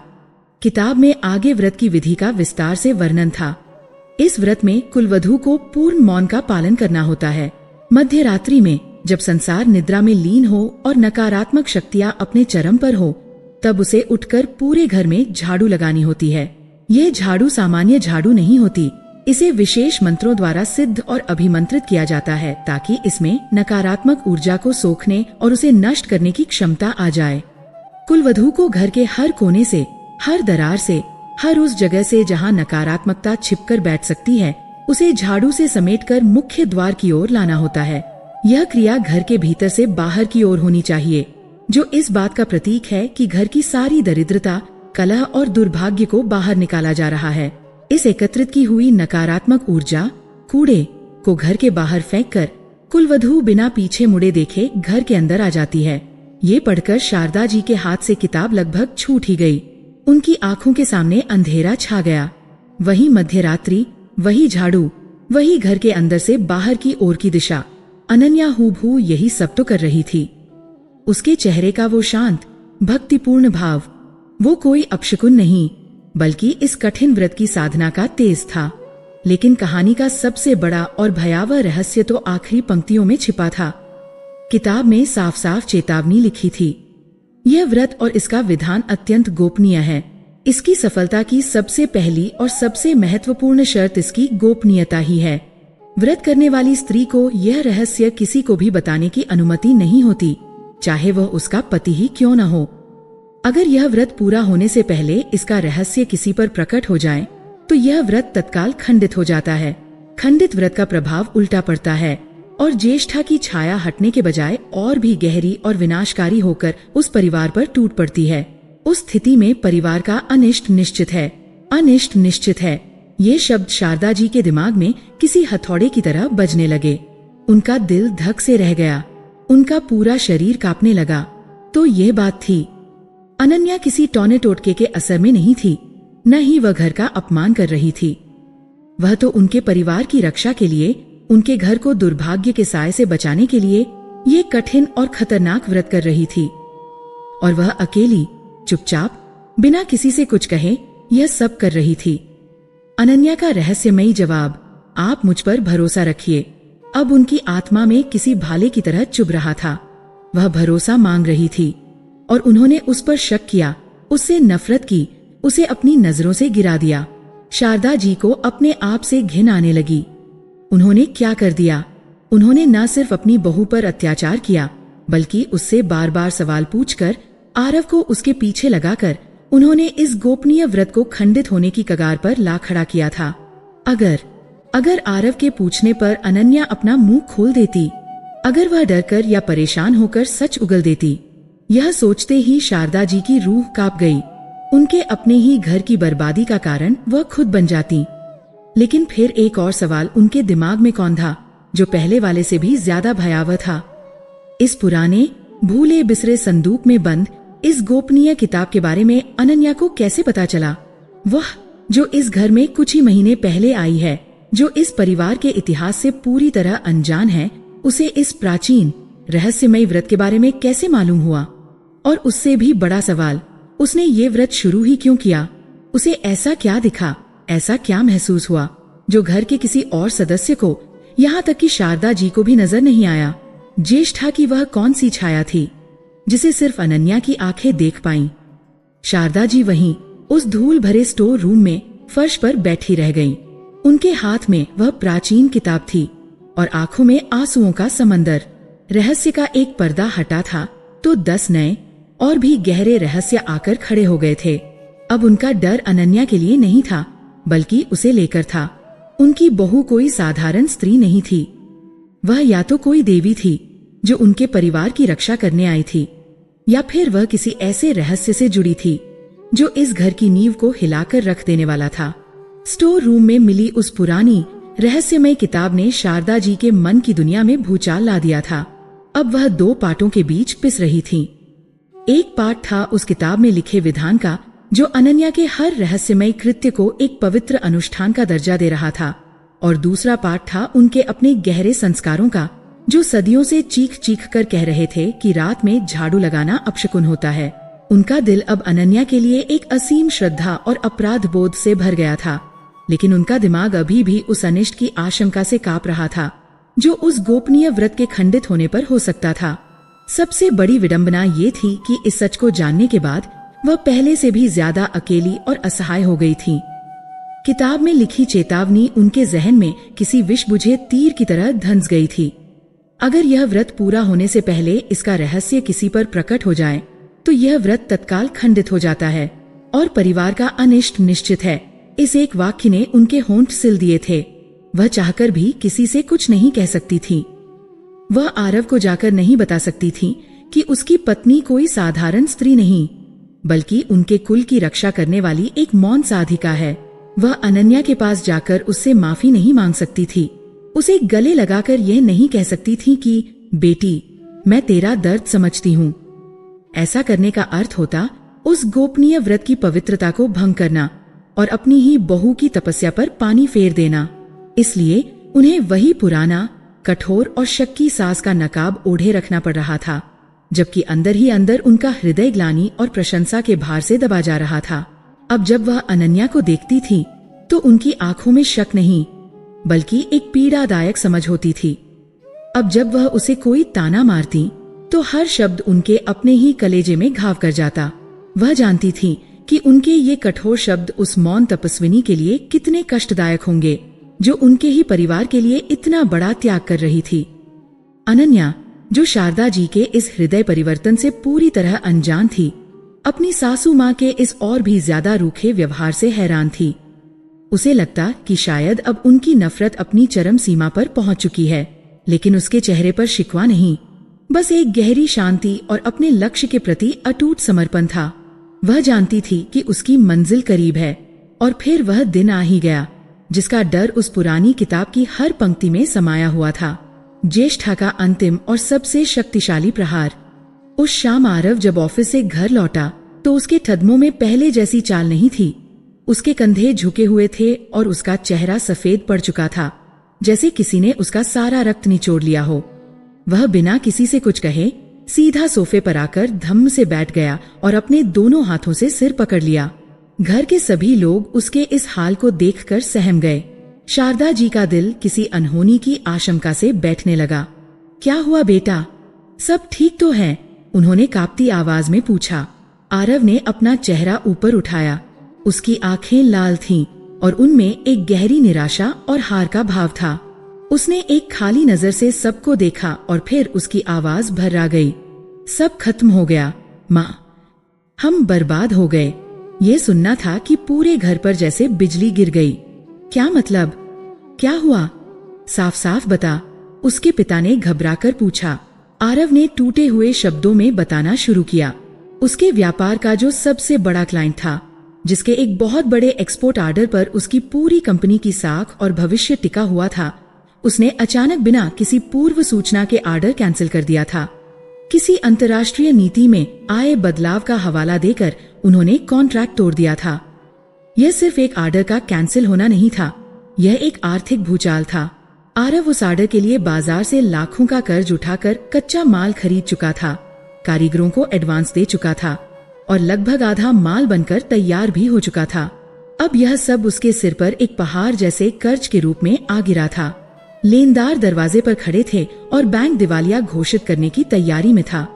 किताब में आगे व्रत की विधि का विस्तार से वर्णन था। इस व्रत में कुलवधू को पूर्ण मौन का पालन करना होता है। मध्य रात्रि में जब संसार निद्रा में लीन हो और नकारात्मक शक्तियां अपने चरम पर हो, तब उसे उठकर पूरे घर में झाड़ू लगानी होती है। यह झाड़ू सामान्य झाड़ू नहीं होती, इसे विशेष मंत्रों द्वारा सिद्ध और अभिमंत्रित किया जाता है ताकि इसमें नकारात्मक ऊर्जा को सोखने और उसे नष्ट करने की क्षमता आ जाए। कुलवधू को घर के हर कोने से, हर दरार से, हर उस जगह से जहां नकारात्मकता छिपकर बैठ सकती है, उसे झाड़ू से समेटकर मुख्य द्वार की ओर लाना होता है। यह क्रिया घर के भीतर से बाहर की ओर होनी चाहिए, जो इस बात का प्रतीक है कि घर की सारी दरिद्रता, कलह और दुर्भाग्य को बाहर निकाला जा रहा है। इस एकत्रित की हुई नकारात्मक ऊर्जा, कूड़े को घर के बाहर फेंककर कुलवधू बिना पीछे मुड़े देखे घर के अंदर आ जाती है। ये पढ़कर शारदा जी के हाथ से किताब लगभग छूट ही गई। उनकी आंखों के सामने अंधेरा छा गया। वही मध्यरात्रि, वही झाड़ू, वही घर के अंदर से बाहर की ओर की दिशा। अनन्या हूबहू यही सब तो कर रही थी। उसके चेहरे का वो शांत, भक्तिपूर्ण भाव, वो कोई अपशकुन नहीं, बल्कि इस कठिन व्रत की साधना का तेज था। लेकिन कहानी का सबसे बड़ा और भयावह रहस्य तो आखिरी पंक्तियों में छिपा था। किताब में साफ साफ चेतावनी लिखी थी। यह व्रत और इसका विधान अत्यंत गोपनीय है। इसकी सफलता की सबसे पहली और सबसे महत्वपूर्ण शर्त इसकी गोपनीयता ही है। व्रत करने वाली स्त्री को यह रहस्य किसी को भी बताने की अनुमति नहीं होती, चाहे वह उसका पति ही क्यों न हो। अगर यह व्रत पूरा होने से पहले इसका रहस्य किसी पर प्रकट हो जाए, तो यह व्रत तत्काल खंडित हो जाता है। खंडित व्रत का प्रभाव उल्टा पड़ता है और ज्येष्ठा की छाया हटने के बजाय और भी गहरी और विनाशकारी होकर उस परिवार पर टूट पड़ती है। उस स्थिति में परिवार का अनिष्ट निश्चित है। अनिष्ट निश्चित है, ये शब्द शारदा जी के दिमाग में किसी हथौड़े की तरह बजने लगे। उनका दिल धक से रह गया, उनका पूरा शरीर कांपने लगा। तो ये बात थी, अनन्या किसी टोने टोटके के असर में नहीं थी, न ही वह घर का अपमान कर रही थी। वह तो उनके परिवार की रक्षा के लिए, उनके घर को दुर्भाग्य के साए से बचाने के लिए ये कठिन और खतरनाक व्रत कर रही थी। और वह अकेली, चुपचाप, बिना किसी से कुछ कहे यह सब कर रही थी। अनन्या का रहस्यमयी जवाब, आप मुझ पर भरोसा रखिए, अब उनकी आत्मा में किसी भाले की तरह चुभ रहा था। वह भरोसा मांग रही थी और उन्होंने उस पर शक किया, उससे नफरत की, उसे अपनी नजरों से गिरा दिया। शारदा जी को अपने आप से घिन आने लगी। उन्होंने क्या कर दिया? उन्होंने न सिर्फ अपनी बहू पर अत्याचार किया, बल्कि उससे बार बार सवाल पूछकर, आरव को उसके पीछे लगाकर उन्होंने इस गोपनीय व्रत को खंडित होने की कगार पर ला खड़ा किया था। अगर आरव के पूछने पर अनन्या अपना मुंह खोल देती, अगर वह डरकर या परेशान होकर सच उगल देती, यह सोचते ही शारदा जी की रूह कांप गई। उनके अपने ही घर की बर्बादी का कारण वह खुद बन जाती। लेकिन फिर एक और सवाल उनके दिमाग में कौंधा, जो पहले वाले से भी ज्यादा भयावह था। इस पुराने, भूले बिसरे संदूक में बंद इस गोपनीय किताब के बारे में अनन्या को कैसे पता चला? वह जो इस घर में कुछ ही महीने पहले आई है, जो इस परिवार के इतिहास से पूरी तरह अनजान है, उसे इस प्राचीन रहस्यमयी व्रत के बारे में कैसे मालूम हुआ? और उससे भी बड़ा सवाल, उसने ये व्रत शुरू ही क्यों किया? उसे ऐसा क्या दिखा, ऐसा क्या महसूस हुआ, जो घर के किसी और सदस्य को, यहाँ तक कि शारदा जी को भी नजर नहीं आया? ज्येष्ठा की वह कौन सी छाया थी जिसे सिर्फ अनन्या की आंखें देख पाईं? शारदा जी वहीं उस धूल भरे स्टोर रूम में फर्श पर बैठी रह गईं। उनके हाथ में वह प्राचीन किताब थी और आंखों में आंसुओं का समंदर। रहस्य का एक पर्दा हटा था तो 10 नए और भी गहरे रहस्य आकर खड़े हो गए थे। अब उनका डर अनन्या के लिए नहीं था, बल्कि उसे लेकर था। उनकी बहू कोई साधारण स्त्री नहीं थी, वह या तो कोई देवी थी जो उनके परिवार की रक्षा करने आई थी, या फिर वह किसी ऐसे रहस्य से जुड़ी थी जो इस घर की नींव को हिलाकर रख देने वाला था। स्टोर रूम में मिली उस पुरानी रहस्यमय किताब ने शारदा जी के मन की दुनिया में भूचाल ला दिया था। अब वह 2 पार्टों के बीच पिस रही थी। एक पार्ट था उस किताब में लिखे विधान का, जो अनन्या के हर रहस्यमय कृत्य को एक पवित्र अनुष्ठान का दर्जा दे रहा था, और दूसरा पार्ट था उनके अपने गहरे संस्कारों का, जो सदियों से चीख चीख कर कह रहे थे कि रात में झाड़ू लगाना अपशकुन होता है। उनका दिल अब अनन्या के लिए एक असीम श्रद्धा और अपराध बोध से भर गया था, लेकिन उनका दिमाग अभी भी उस अनिष्ट की आशंका से कांप रहा था जो उस गोपनीय व्रत के खंडित होने पर हो सकता था। सबसे बड़ी विडंबना ये थी कि इस सच को जानने के बाद वह पहले से भी ज्यादा अकेली और असहाय हो गई थी। किताब में लिखी चेतावनी उनके जहन में किसी विष बुझे तीर की तरह धंस गई थी। अगर यह व्रत पूरा होने से पहले इसका रहस्य किसी पर प्रकट हो जाए तो यह व्रत तत्काल खंडित हो जाता है और परिवार का अनिष्ट निश्चित है। इस एक वाक्य ने उनके होंठ सिल दिए थे। वह चाहकर भी किसी से कुछ नहीं कह सकती थी। वह आरव को जाकर नहीं बता सकती थी कि उसकी पत्नी कोई साधारण स्त्री नहीं, बल्कि उनके कुल की रक्षा करने वाली एक मौन साधिका है। वह अनन्या के पास जाकर उससे माफी नहीं मांग सकती थी। उसे गले लगाकर यह नहीं कह सकती थी कि बेटी, मैं तेरा दर्द समझती हूँ। ऐसा करने का अर्थ होता उस गोपनीय व्रत की पवित्रता को भंग करना और अपनी ही बहू की तपस्या पर पानी फेर देना। इसलिए उन्हें वही पुराना, कठोर और शक्की सास का नकाब ओढ़े रखना पड़ रहा था, जबकि अंदर ही अंदर उनका हृदय ग्लानि और प्रशंसा के भार से दबा जा रहा था। अब जब वह अनन्या को देखती थी तो उनकी आंखों में शक नहीं, बल्कि एक पीड़ादायक समझ होती थी। अब जब वह उसे कोई ताना मारती तो हर शब्द उनके अपने ही कलेजे में घाव कर जाता। वह जानती थी कि उनके ये कठोर शब्द उस मौन तपस्विनी के लिए कितने कष्टदायक होंगे, जो उनके ही परिवार के लिए इतना बड़ा त्याग कर रही थी। अनन्या, जो शारदा जी के इस हृदय परिवर्तन से पूरी तरह अनजान थी, अपनी सासू माँ के इस और भी ज्यादा रूखे व्यवहार से हैरान थी। उसे लगता कि शायद अब उनकी नफरत अपनी चरम सीमा पर पहुंच चुकी है, लेकिन उसके चेहरे पर शिकवा नहीं, बस एक गहरी शांति और अपने लक्ष्य के प्रति अटूट समर्पण था। वह जानती थी कि उसकी मंजिल करीब है और फिर वह दिन आ ही गया जिसका डर उस पुरानी किताब की हर पंक्ति में समाया हुआ था। ज्येष्ठा का अंतिम और सबसे शक्तिशाली प्रहार। उस शाम आरव जब ऑफिस से घर लौटा तो उसके कदमों में पहले जैसी चाल नहीं थी। उसके कंधे झुके हुए थे और उसका चेहरा सफेद पड़ चुका था, जैसे किसी ने उसका सारा रक्त निचोड़ लिया हो। वह बिना किसी से कुछ कहे सीधा सोफे पर आकर धम्म से बैठ गया और अपने दोनों हाथों से सिर पकड़ लिया। घर के सभी लोग उसके इस हाल को देखकर सहम गए। शारदा जी का दिल किसी अनहोनी की आशंका से बैठने लगा। क्या हुआ बेटा, सब ठीक तो है? उन्होंने कांपती आवाज में पूछा। आरव ने अपना चेहरा ऊपर उठाया। उसकी आंखें लाल थीं और उनमें एक गहरी निराशा और हार का भाव था। उसने एक खाली नजर से सबको देखा और फिर उसकी आवाज भर्रा गई। सब खत्म हो गया माँ, हम बर्बाद हो गए। ये सुनना था कि पूरे घर पर जैसे बिजली गिर गई। क्या मतलब? क्या हुआ? साफ साफ बता, उसके पिता ने घबराकर पूछा। आरव ने टूटे हुए शब्दों में बताना शुरू किया। उसके व्यापार का जो सबसे बड़ा क्लाइंट था, जिसके एक बहुत बड़े एक्सपोर्ट ऑर्डर पर उसकी पूरी कंपनी की साख और भविष्य टिका हुआ था, उसने अचानक बिना किसी पूर्व सूचना के ऑर्डर कैंसिल कर दिया था। किसी अंतर्राष्ट्रीय नीति में आए बदलाव का हवाला देकर उन्होंने कॉन्ट्रैक्ट तोड़ दिया था। यह सिर्फ एक ऑर्डर का कैंसिल होना नहीं था, यह एक आर्थिक भूचाल था। आरव उस ऑर्डर के लिए बाजार से लाखों का कर्ज उठाकर कच्चा माल खरीद चुका था, कारीगरों को एडवांस दे चुका था और लगभग आधा माल बनकर तैयार भी हो चुका था। अब यह सब उसके सिर पर एक पहाड़ जैसे कर्ज के रूप में आ गिरा था। लेनदार दरवाजे पर खड़े थे और बैंक दिवालिया घोषित करने की तैयारी में था।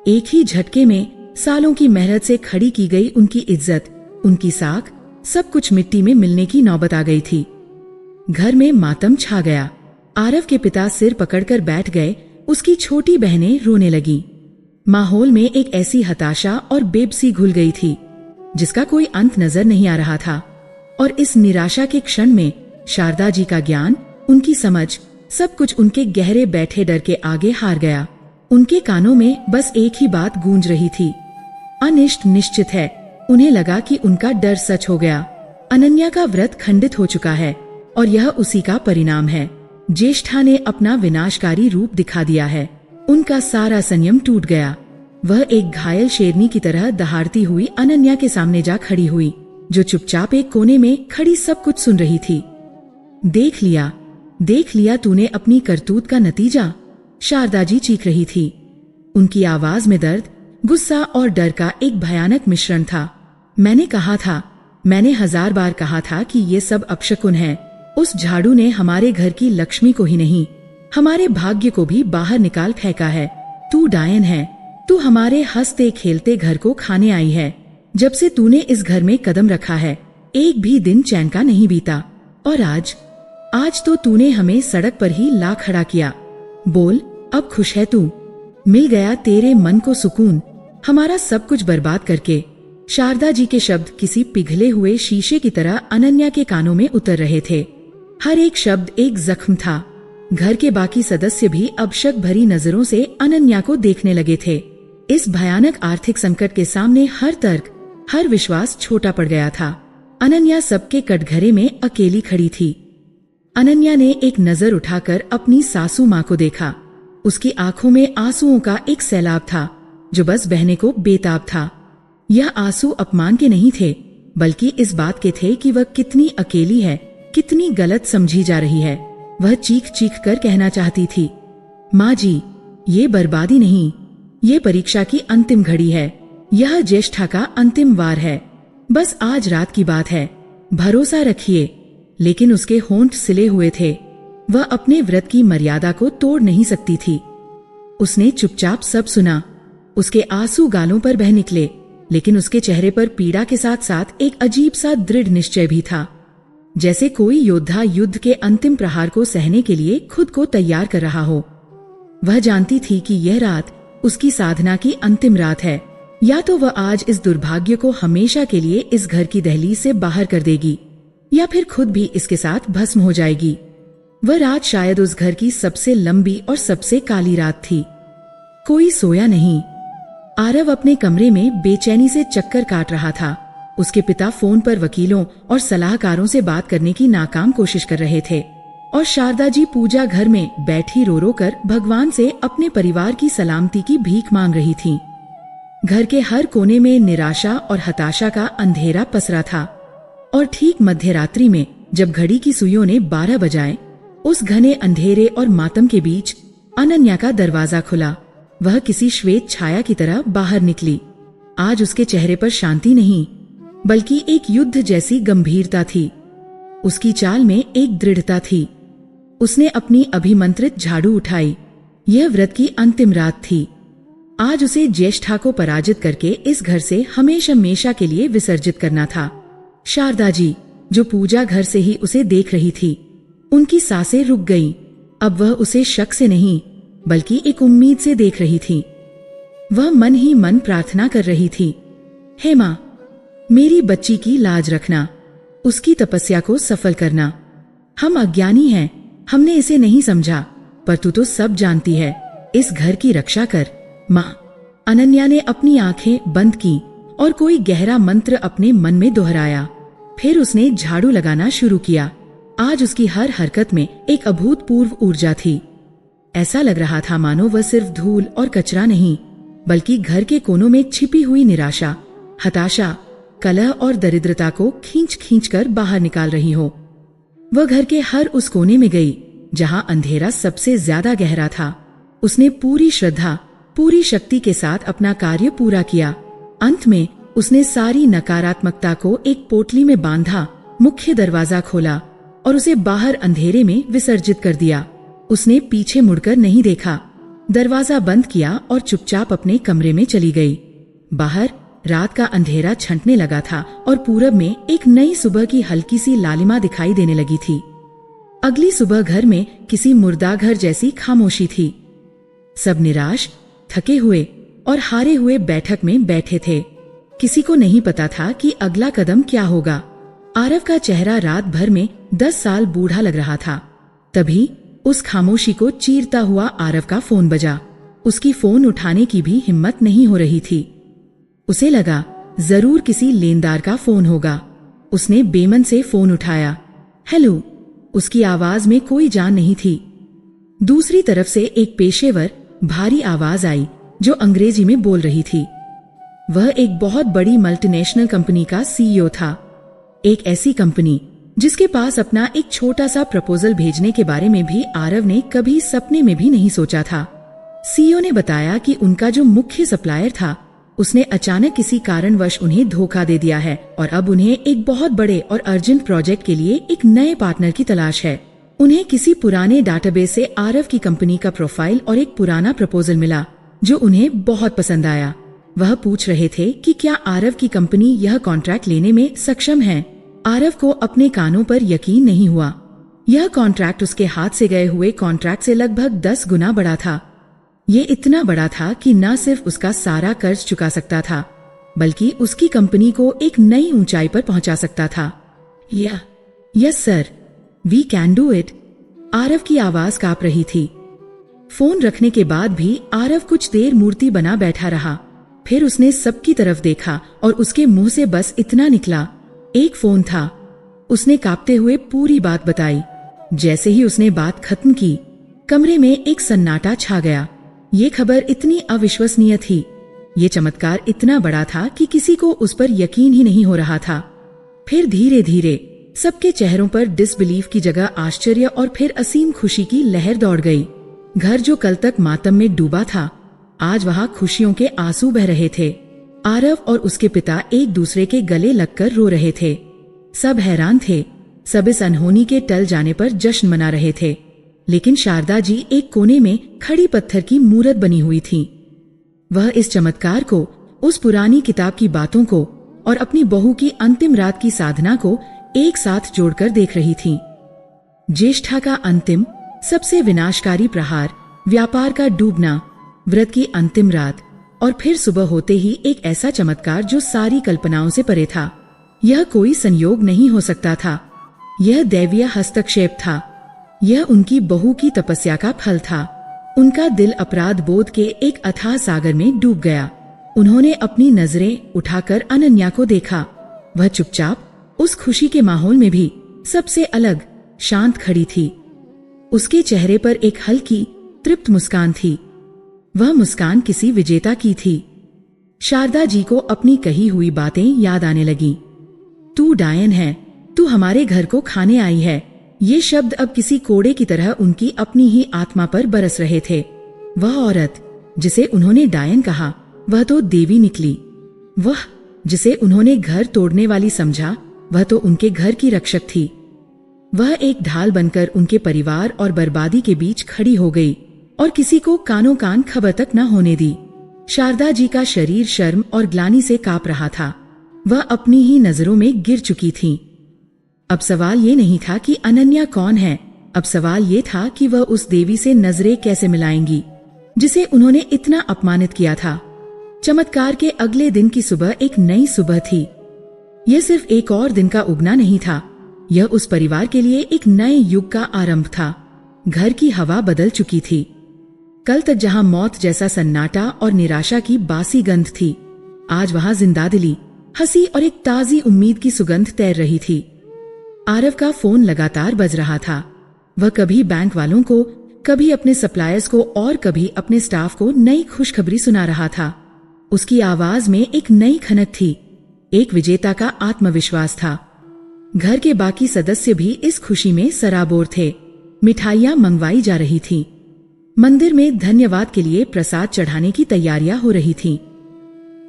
एक ही झटके में सालों की मेहनत से खड़ी की गई उनकी इज्जत, उनकी साख, सब कुछ मिट्टी में मिलने की नौबत आ गई थी। घर में मातम छा गया। आरव के पिता सिर पकड़कर बैठ गए। उसकी छोटी बहनें रोने लगी। माहौल में एक ऐसी हताशा और बेबसी घुल गई थी जिसका कोई अंत नजर नहीं आ रहा था। और इस निराशा के क्षण में शारदा जी का ज्ञान, उनकी समझ, सब कुछ उनके गहरे बैठे डर के आगे हार गया। उनके कानों में बस एक ही बात गूंज रही थी, अनिष्ट निश्चित है। उन्हें लगा कि उनका डर सच हो गया। अनन्या का व्रत खंडित हो चुका है और यह उसी का परिणाम है। ज्येष्ठा ने अपना विनाशकारी रूप दिखा दिया है। उनका सारा संयम टूट गया। वह एक घायल शेरनी की तरह दहाड़ती हुई अनन्या के सामने जा खड़ी हुई, जो चुपचाप एक कोने में खड़ी सब कुछ सुन रही थी। देख लिया तूने अपनी करतूत का नतीजा, शारदा जी चीख रही थी। उनकी आवाज में दर्द, गुस्सा और डर का एक भयानक मिश्रण था। मैंने 1000 बार कहा था कि ये सब अपशकुन है। उस झाड़ू ने हमारे घर की लक्ष्मी को ही नहीं, हमारे भाग्य को भी बाहर निकाल फेंका है। तू डायन है। तू हमारे हंसते खेलते घर को खाने आई है। जब से तूने इस घर में कदम रखा है, एक भी दिन चैन का नहीं बीता। और आज तो तूने हमें सड़क पर ही ला खड़ा किया। बोल, अब खुश है तू? मिल गया तेरे मन को सुकून, हमारा सब कुछ बर्बाद करके। शारदा जी के शब्द किसी पिघले हुए शीशे की तरह अनन्या के कानों में उतर रहे थे। हर एक शब्द एक जख्म था। घर के बाकी सदस्य भी अब शक भरी नजरों से अनन्या को देखने लगे थे। इस भयानक आर्थिक संकट के सामने हर तर्क, हर विश्वास छोटा पड़ गया था। अनन्या सबके कटघरे में अकेली खड़ी थी। अनन्या ने एक नजर उठाकर अपनी सासू माँ को देखा। उसकी आंखों में आंसुओं का एक सैलाब था जो बस बहने को बेताब था। यह आंसू अपमान के नहीं थे, बल्कि इस बात के थे कि वह कितनी अकेली है, कितनी गलत समझी जा रही है। वह चीख चीख कर कहना चाहती थी, माँ जी, ये बर्बादी नहीं, ये परीक्षा की अंतिम घड़ी है। यह ज्येष्ठा का अंतिम वार है। बस आज रात की बात है, भरोसा रखिए। लेकिन उसके होंठ सिले हुए थे। वह अपने व्रत की मर्यादा को तोड़ नहीं सकती थी। उसने चुपचाप सब सुना। उसके आंसू गालों पर बह निकले, लेकिन उसके चेहरे पर पीड़ा के साथ साथ एक अजीब सा दृढ़ निश्चय भी था, जैसे कोई योद्धा युद्ध के अंतिम प्रहार को सहने के लिए खुद को तैयार कर रहा हो। वह जानती थी कि यह रात उसकी साधना की अंतिम रात है। या तो वह आज इस दुर्भाग्य को हमेशा के लिए इस घर की दहलीज से बाहर कर देगी, या फिर खुद भी इसके साथ भस्म हो जाएगी। वह रात शायद उस घर की सबसे लंबी और सबसे काली रात थी। कोई सोया नहीं। आरव अपने कमरे में बेचैनी से चक्कर काट रहा था। उसके पिता फोन पर वकीलों और सलाहकारों से बात करने की नाकाम कोशिश कर रहे थे, और शारदा जी पूजा घर में बैठी रो रो कर भगवान से अपने परिवार की सलामती की भीख मांग रही थीं। घर के हर कोने में निराशा और हताशा का अंधेरा पसरा था। और ठीक मध्य रात्रि में जब घड़ी की सुइयों ने 12 बजाए, उस घने अंधेरे और मातम के बीच अनन्या का दरवाजा खुला। वह किसी श्वेत छाया की तरह बाहर निकली। आज उसके चेहरे पर शांति नहीं, बल्कि एक युद्ध जैसी गंभीरता थी। उसकी चाल में एक दृढ़ता थी। उसने अपनी अभिमंत्रित झाड़ू उठाई। यह व्रत की अंतिम रात थी। आज उसे ज्येष्ठा को पराजित करके इस घर से हमेशा के लिए विसर्जित करना था। शारदा जी, जो पूजा घर से ही उसे देख रही थी, उनकी सांसें रुक गईं। अब वह उसे शक से नहीं, बल्कि एक उम्मीद से देख रही थी। वह मन ही मन प्रार्थना कर रही थी, हे माँ, मेरी बच्ची की लाज रखना, उसकी तपस्या को सफल करना। हम अज्ञानी हैं, हमने इसे नहीं समझा, पर तू तो सब जानती है। इस घर की रक्षा कर माँ। अनन्या ने अपनी आंखें बंद की और कोई गहरा मंत्र अपने मन में दोहराया। फिर उसने झाड़ू लगाना शुरू किया। आज उसकी हर हरकत में एक अभूतपूर्व ऊर्जा थी। ऐसा लग रहा था मानो वह सिर्फ धूल और कचरा नहीं, बल्कि घर के कोनों में छिपी हुई निराशा, हताशा, कलह और दरिद्रता को खींच खींच कर बाहर निकाल रही हो। वह घर के हर उस कोने में गई जहां अंधेरा सबसे ज्यादा गहरा था। उसने पूरी श्रद्धा, पूरी शक्ति के साथ अपना कार्य पूरा किया। अंत में उसने सारी नकारात्मकता को एक पोटली में बांधा, मुख्य दरवाजा खोला और उसे बाहर अंधेरे में विसर्जित कर दिया। उसने पीछे मुड़कर नहीं देखा, दरवाजा बंद किया और चुपचाप अपने कमरे में चली गई। बाहर रात का अंधेरा छंटने लगा था और पूरब में एक नई सुबह की हल्की सी लालिमा दिखाई देने लगी थी। अगली सुबह घर में किसी मुर्दा घर जैसी खामोशी थी। सब निराश, थके हुए और हारे हुए बैठक में बैठे थे। किसी को नहीं पता था कि अगला कदम क्या होगा। आरव का चेहरा रात भर में 10 साल बूढ़ा लग रहा था। तभी उस खामोशी को चीरता हुआ आरव का फोन बजा। उसकी फोन उठाने की भी हिम्मत नहीं हो रही थी। उसे लगा जरूर किसी लेनदार का फोन होगा। उसने बेमन से फोन उठाया। हेलो। उसकी आवाज में कोई जान नहीं थी। दूसरी तरफ से एक पेशेवर भारी आवाज आई जो अंग्रेजी में बोल रही थी। वह एक बहुत बड़ी मल्टीनेशनल कंपनी का सीईओ था। एक ऐसी कंपनी जिसके पास अपना एक छोटा सा प्रपोजल भेजने के बारे में भी आरव ने कभी सपने में भी नहीं सोचा था। सीईओ ने बताया कि उनका जो मुख्य सप्लायर था, उसने अचानक किसी कारणवश उन्हें धोखा दे दिया है और अब उन्हें एक बहुत बड़े और अर्जेंट प्रोजेक्ट के लिए एक नए पार्टनर की तलाश है। उन्हें किसी पुराने डाटाबेस से आरव की कंपनी का प्रोफाइल और एक पुराना प्रपोजल मिला जो उन्हें बहुत पसंद आया। वह पूछ रहे थे कि क्या आरव की कंपनी यह कॉन्ट्रैक्ट लेने में सक्षम है। आरव को अपने कानों पर यकीन नहीं हुआ। यह कॉन्ट्रैक्ट उसके हाथ से गए हुए कॉन्ट्रैक्ट से लगभग 10 गुना बड़ा था। ये इतना बड़ा था कि न सिर्फ उसका सारा कर्ज चुका सकता था, बल्कि उसकी कंपनी को एक नई ऊंचाई पर पहुंचा सकता था। Yes sir, we can do it. Aarav की आवाज कांप रही थी। फोन रखने के बाद भी आरव कुछ देर मूर्ति बना बैठा रहा। फिर उसने सबकी तरफ देखा और उसके मुंह से बस इतना निकला, एक फोन था। उसने कांपते हुए पूरी बात बताई। जैसे ही उसने बात खत्म की, कमरे में एक सन्नाटा छा गया। ये खबर इतनी अविश्वसनीय थी, ये चमत्कार इतना बड़ा था कि किसी को उस पर यकीन ही नहीं हो रहा था। फिर धीरे धीरे सबके चेहरों पर डिसबिलीफ की जगह आश्चर्य और फिर असीम खुशी की लहर दौड़ गई। घर जो कल तक मातम में डूबा था, आज वहां खुशियों के आंसू बह रहे थे। आरव और उसके पिता एक दूसरे के गले लगकर रो रहे थे। सब हैरान थे, सब इस अनहोनी के टल जाने पर जश्न मना रहे थे। लेकिन शारदा जी एक कोने में खड़ी पत्थर की मूरत बनी हुई थी। वह इस चमत्कार को, उस पुरानी किताब की बातों को और अपनी बहू की अंतिम रात की साधना को एक साथ जोड़कर देख रही थी। ज्येष्ठा का अंतिम, सबसे विनाशकारी प्रहार, व्यापार का डूबना, व्रत की अंतिम रात और फिर सुबह होते ही एक ऐसा चमत्कार जो सारी कल्पनाओं से परे था। यह कोई संयोग नहीं हो सकता था, यह दैवीय हस्तक्षेप था। यह उनकी बहू की तपस्या का फल था। उनका दिल अपराध बोध के एक अथाह सागर में डूब गया। उन्होंने अपनी नजरें उठाकर अनन्या को देखा। वह चुपचाप उस खुशी के माहौल में भी सबसे अलग, शांत खड़ी थी। उसके चेहरे पर एक हल्की, तृप्त मुस्कान थी। वह मुस्कान किसी विजेता की थी। शारदा जी को अपनी कही हुई बातें याद आने लगीं। तू डायन है, तू हमारे घर को खाने आई है। ये शब्द अब किसी कोड़े की तरह उनकी अपनी ही आत्मा पर बरस रहे थे। वह औरत जिसे उन्होंने डायन कहा, वह तो देवी निकली। वह जिसे उन्होंने घर तोड़ने वाली समझा, वह तो उनके घर की रक्षक थी। वह एक ढाल बनकर उनके परिवार और बर्बादी के बीच खड़ी हो गई और किसी को कानों कान खबर तक न होने दी। शारदा जी का शरीर शर्म और ग्लानि से कांप रहा था। वह अपनी ही नजरों में गिर चुकी थीं। अब सवाल ये नहीं था कि अनन्या कौन है, अब सवाल ये था कि वह उस देवी से नजरें कैसे मिलाएंगी जिसे उन्होंने इतना अपमानित किया था। चमत्कार के अगले दिन की सुबह एक नई सुबह थी। यह सिर्फ एक और दिन का उगना नहीं था, यह उस परिवार के लिए एक नए युग का आरंभ था। घर की हवा बदल चुकी थी। कल तक जहां मौत जैसा सन्नाटा और निराशा की बासी गंध थी, आज वहां जिंदादिली, हंसी और एक ताजी उम्मीद की सुगंध तैर रही थी। आरव का फोन लगातार बज रहा था। वह कभी बैंक वालों को, कभी अपने सप्लायर्स को और कभी अपने स्टाफ को नई खुशखबरी सुना रहा था। उसकी आवाज में एक नई खनक थी, एक विजेता का आत्मविश्वास था। घर के बाकी सदस्य भी इस खुशी में सराबोर थे। मिठाइयां मंगवाई जा रही थीं। मंदिर में धन्यवाद के लिए प्रसाद चढ़ाने की तैयारियां हो रही थीं।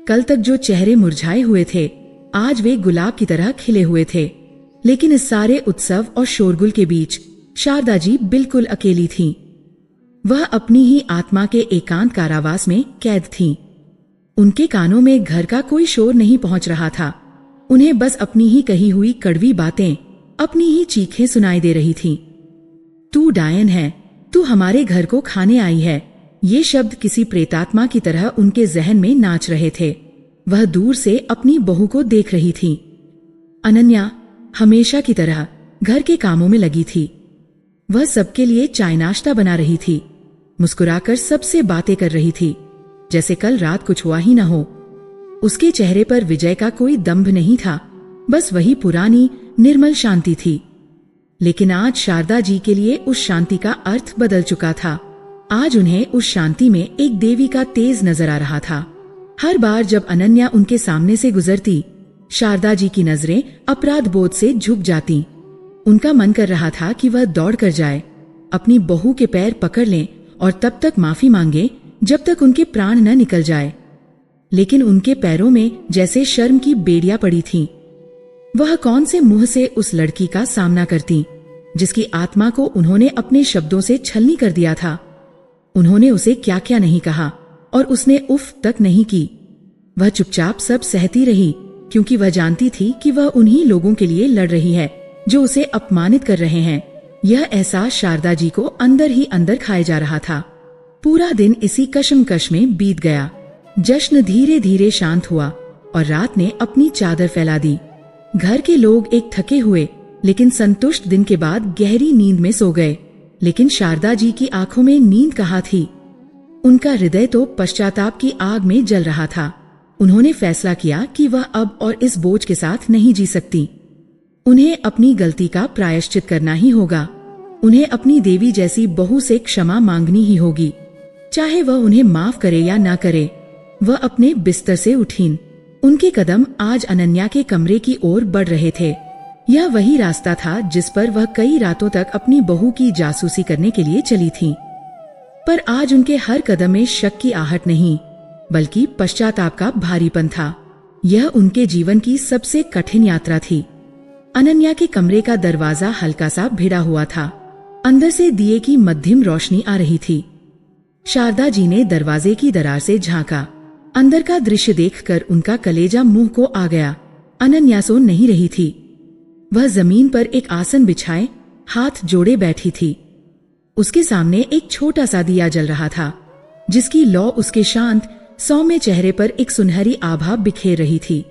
कल तक जो चेहरे मुरझाए हुए थे, आज वे गुलाब की तरह खिले हुए थे। लेकिन इस सारे उत्सव और शोरगुल के बीच शारदा जी बिल्कुल अकेली थीं। वह अपनी ही आत्मा के एकांत कारावास में कैद थीं। उनके कानों में घर का कोई शोर नहीं पहुंच रहा था। उन्हें बस अपनी ही कही हुई कड़वी बातें, अपनी ही चीखें सुनाई दे रही थीं। तू डायन है, तू हमारे घर को खाने आई है। ये शब्द किसी प्रेतात्मा की तरह उनके जहन में नाच रहे थे। वह दूर से अपनी बहू को देख रही थी। अनन्या हमेशा की तरह घर के कामों में लगी थी। वह सबके लिए चाय नाश्ता बना रही थी, मुस्कुराकर सबसे बातें कर रही थी, जैसे कल रात कुछ हुआ ही न हो। उसके चेहरे पर विजय का कोई दंभ नहीं था, बस वही पुरानी निर्मल शांति थी। लेकिन आज शारदा जी के लिए उस शांति का अर्थ बदल चुका था। आज उन्हें उस शांति में एक देवी का तेज नजर आ रहा था। हर बार जब अनन्या उनके सामने से गुजरती, शारदा जी की नजरें अपराध बोध से झुक जाती। उनका मन कर रहा था कि वह दौड़ कर जाए, अपनी बहू के पैर पकड़ लें और तब तक माफी मांगे जब तक उनके प्राण न निकल जाए। लेकिन उनके पैरों में जैसे शर्म की बेड़ियां पड़ी थीं। वह कौन से मुंह से उस लड़की का सामना करती, जिसकी आत्मा को उन्होंने अपने शब्दों से छलनी कर दिया था। उन्होंने उसे क्या क्या नहीं कहा और उसने उफ तक नहीं की। वह चुपचाप सब सहती रही, क्योंकि वह जानती थी कि वह उन्हीं लोगों के लिए लड़ रही है जो उसे अपमानित कर रहे हैं। यह एहसास शारदा जी को अंदर ही अंदर खाए जा रहा था। पूरा दिन इसी कशमकश में बीत गया। जश्न धीरे धीरे शांत हुआ और रात ने अपनी चादर फैला दी। घर के लोग एक थके हुए लेकिन संतुष्ट दिन के बाद गहरी नींद में सो गए। लेकिन शारदा जी की आंखों में नींद कहाँ थी। उनका हृदय तो पश्चाताप की आग में जल रहा था। उन्होंने फैसला किया कि वह अब और इस बोझ के साथ नहीं जी सकती। उन्हें अपनी गलती का प्रायश्चित करना ही होगा। उन्हें अपनी देवी जैसी बहू से क्षमा मांगनी ही होगी, चाहे वह उन्हें माफ करे या ना करे। वह अपने बिस्तर से उठीं। उनके कदम आज अनन्या के कमरे की ओर बढ़ रहे थे। यह वही रास्ता था जिस पर वह कई रातों तक अपनी बहू की जासूसी करने के लिए चली थीं। पर आज उनके हर कदम में शक की आहट नहीं, बल्कि पश्चाताप का भारीपन था। यह उनके जीवन की सबसे कठिन यात्रा थी। अनन्या के कमरे का दरवाजा हल्का सा भिड़ा हुआ था। अंदर से दिए की मध्यम रोशनी आ रही थी। शारदा जी ने दरवाजे की दरार से झांका। अंदर का दृश्य देखकर उनका कलेजा मुंह को आ गया। अनन्या सो नहीं रही थी। वह जमीन पर एक आसन बिछाए हाथ जोड़े बैठी थी। उसके सामने एक छोटा सा दिया जल रहा था, जिसकी लौ उसके शांत सौम्य चेहरे पर एक सुनहरी आभा बिखेर रही थी।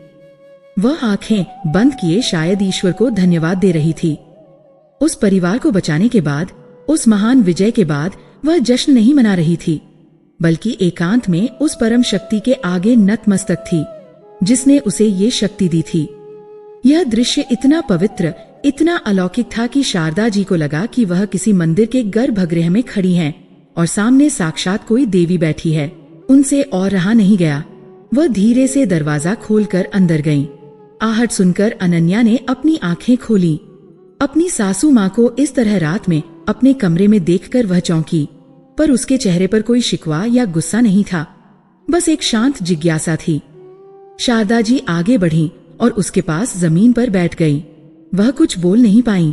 वह आंखें बंद किए शायद ईश्वर को धन्यवाद दे रही थी। उस परिवार को बचाने के बाद, उस महान विजय के बाद वह जश्न नहीं मना रही थी, बल्कि एकांत में उस परम शक्ति के आगे नतमस्तक थी जिसने उसे ये शक्ति दी थी। यह दृश्य इतना पवित्र, इतना अलौकिक था कि शारदा जी को लगा कि वह किसी मंदिर के गर्भगृह में खड़ी हैं और सामने साक्षात कोई देवी बैठी है। उनसे और रहा नहीं गया। वह धीरे से दरवाजा खोलकर अंदर गईं। आहट सुनकर अनन्या ने अपनी आंखें खोली। अपनी सासू माँ को इस तरह रात में अपने कमरे में देखकर वह चौंकी, पर उसके चेहरे पर कोई शिकवा या गुस्सा नहीं था, बस एक शांत जिज्ञासा थी। शारदा जी आगे बढ़ीं और उसके पास जमीन पर बैठ गईं। वह कुछ बोल नहीं पाईं।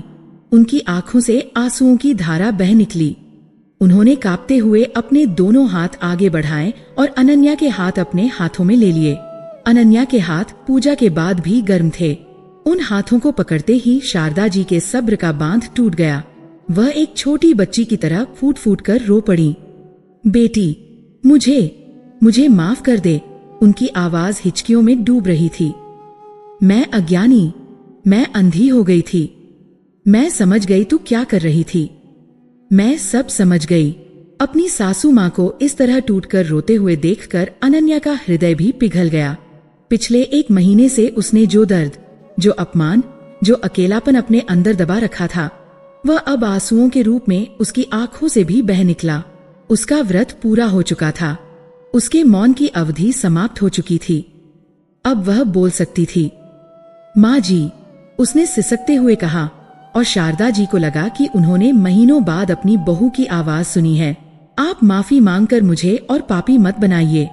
उनकी आंखों से आंसुओं की धारा बह निकली। उन्होंने कांपते हुए अपने दोनों हाथ आगे बढ़ाए और अनन्या के हाथ अपने हाथों में ले लिए। अनन्या के हाथ पूजा के बाद भी गर्म थे। उन हाथों को पकड़ते ही शारदा जी के सब्र का बांध टूट गया। वह एक छोटी बच्ची की तरह फूट फूट कर रो पड़ी। बेटी, मुझे माफ कर दे। उनकी आवाज हिचकियों में डूब रही थी। मैं अज्ञानी, मैं अंधी हो गई थी। मैं समझ गई तू क्या कर रही थी। मैं सब समझ गई। अपनी सासू माँ को इस तरह टूटकर रोते हुए देखकर अनन्या का हृदय भी पिघल गया। पिछले 1 महीने से उसने जो दर्द, जो अपमान, जो अकेलापन अपने अंदर दबा रखा था, वह अब आंसुओं के रूप में उसकी आंखों से भी बह निकला। उसका व्रत पूरा हो चुका था। उसके मौन की अवधि समाप्त हो चुकी थी। अब वह बोल सकती थी। माँ जी, उसने सिसकते हुए कहा, और शारदा जी को लगा कि उन्होंने महीनों बाद अपनी बहू की आवाज सुनी है। आप माफी मांगकर मुझे और पापी मत बनाइए।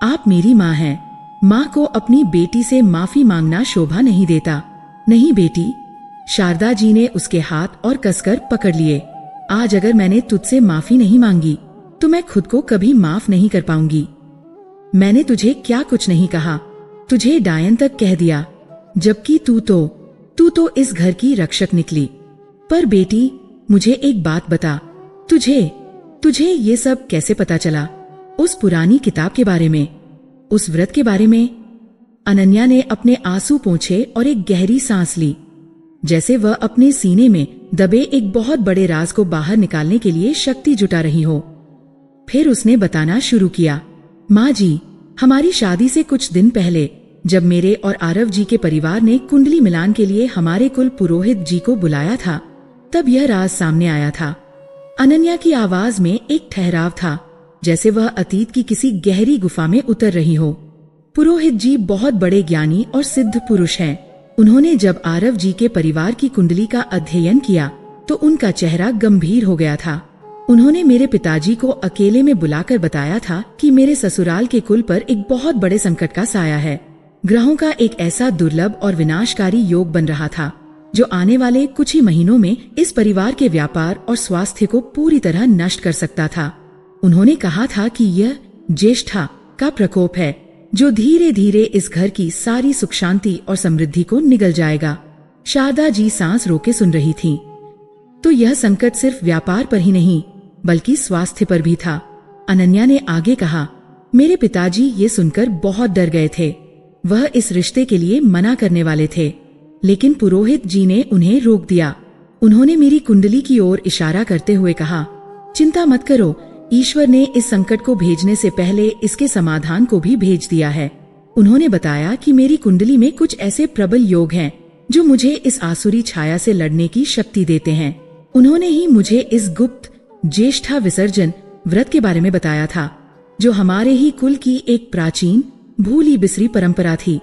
आप मेरी माँ हैं। माँ को अपनी बेटी से माफी मांगना शोभा नहीं देता। नहीं बेटी, शारदा जी ने उसके हाथ और कसकर पकड़ लिए। आज अगर मैंने तुझसे माफी नहीं मांगी तो मैं खुद को कभी माफ नहीं कर पाऊंगी। मैंने तुझे क्या कुछ नहीं कहा, तुझे डायन तक कह दिया, जबकि तू तो इस घर की रक्षक निकली। पर बेटी, मुझे एक बात बता, तुझे ये सब कैसे पता चला? उस पुरानी किताब के बारे में, उस व्रत के बारे में? अनन्या ने अपने आंसू पोंछे और एक गहरी सांस ली, जैसे वह अपने सीने में दबे एक बहुत बड़े राज को बाहर निकालने के लिए शक्ति जुटा रही हो। फिर उसने बताना शुरू किया। माँ जी, हमारी शादी से कुछ दिन पहले जब मेरे और आरव जी के परिवार ने कुंडली मिलान के लिए हमारे कुल पुरोहित जी को बुलाया था, तब यह राज सामने आया था। अनन्या की आवाज में एक ठहराव था, जैसे वह अतीत की किसी गहरी गुफा में उतर रही हो। पुरोहित जी बहुत बड़े ज्ञानी और सिद्ध पुरुष हैं। उन्होंने जब आरव जी के परिवार की कुंडली का अध्ययन किया तो उनका चेहरा गंभीर हो गया था। उन्होंने मेरे पिताजी को अकेले में बुलाकर बताया था कि मेरे ससुराल के कुल पर एक बहुत बड़े संकट का साया है। ग्रहों का एक ऐसा दुर्लभ और विनाशकारी योग बन रहा था जो आने वाले कुछ ही महीनों में इस परिवार के व्यापार और स्वास्थ्य को पूरी तरह नष्ट कर सकता था। उन्होंने कहा था कि यह ज्येष्ठा का प्रकोप है, जो धीरे धीरे इस घर की सारी सुख शांति और समृद्धि को निगल जाएगा। शारदा जी सांस रोके सुन रही थीं। तो यह संकट सिर्फ व्यापार पर ही नहीं बल्कि स्वास्थ्य पर भी था। अनन्या ने आगे कहा, मेरे पिताजी ये सुनकर बहुत डर गए थे। वह इस रिश्ते के लिए मना करने वाले थे, लेकिन पुरोहित जी ने उन्हें रोक दिया। उन्होंने मेरी कुंडली की ओर इशारा करते हुए कहा, चिंता मत करो, ईश्वर ने इस संकट को भेजने से पहले इसके समाधान को भी भेज दिया है। उन्होंने बताया कि मेरी कुंडली में कुछ ऐसे प्रबल योग हैं जो मुझे इस आसुरी छाया से लड़ने की शक्ति देते हैं। उन्होंने ही मुझे इस गुप्त ज्येष्ठा विसर्जन व्रत के बारे में बताया था, जो हमारे ही कुल की एक प्राचीन भूली बिसरी परंपरा थी,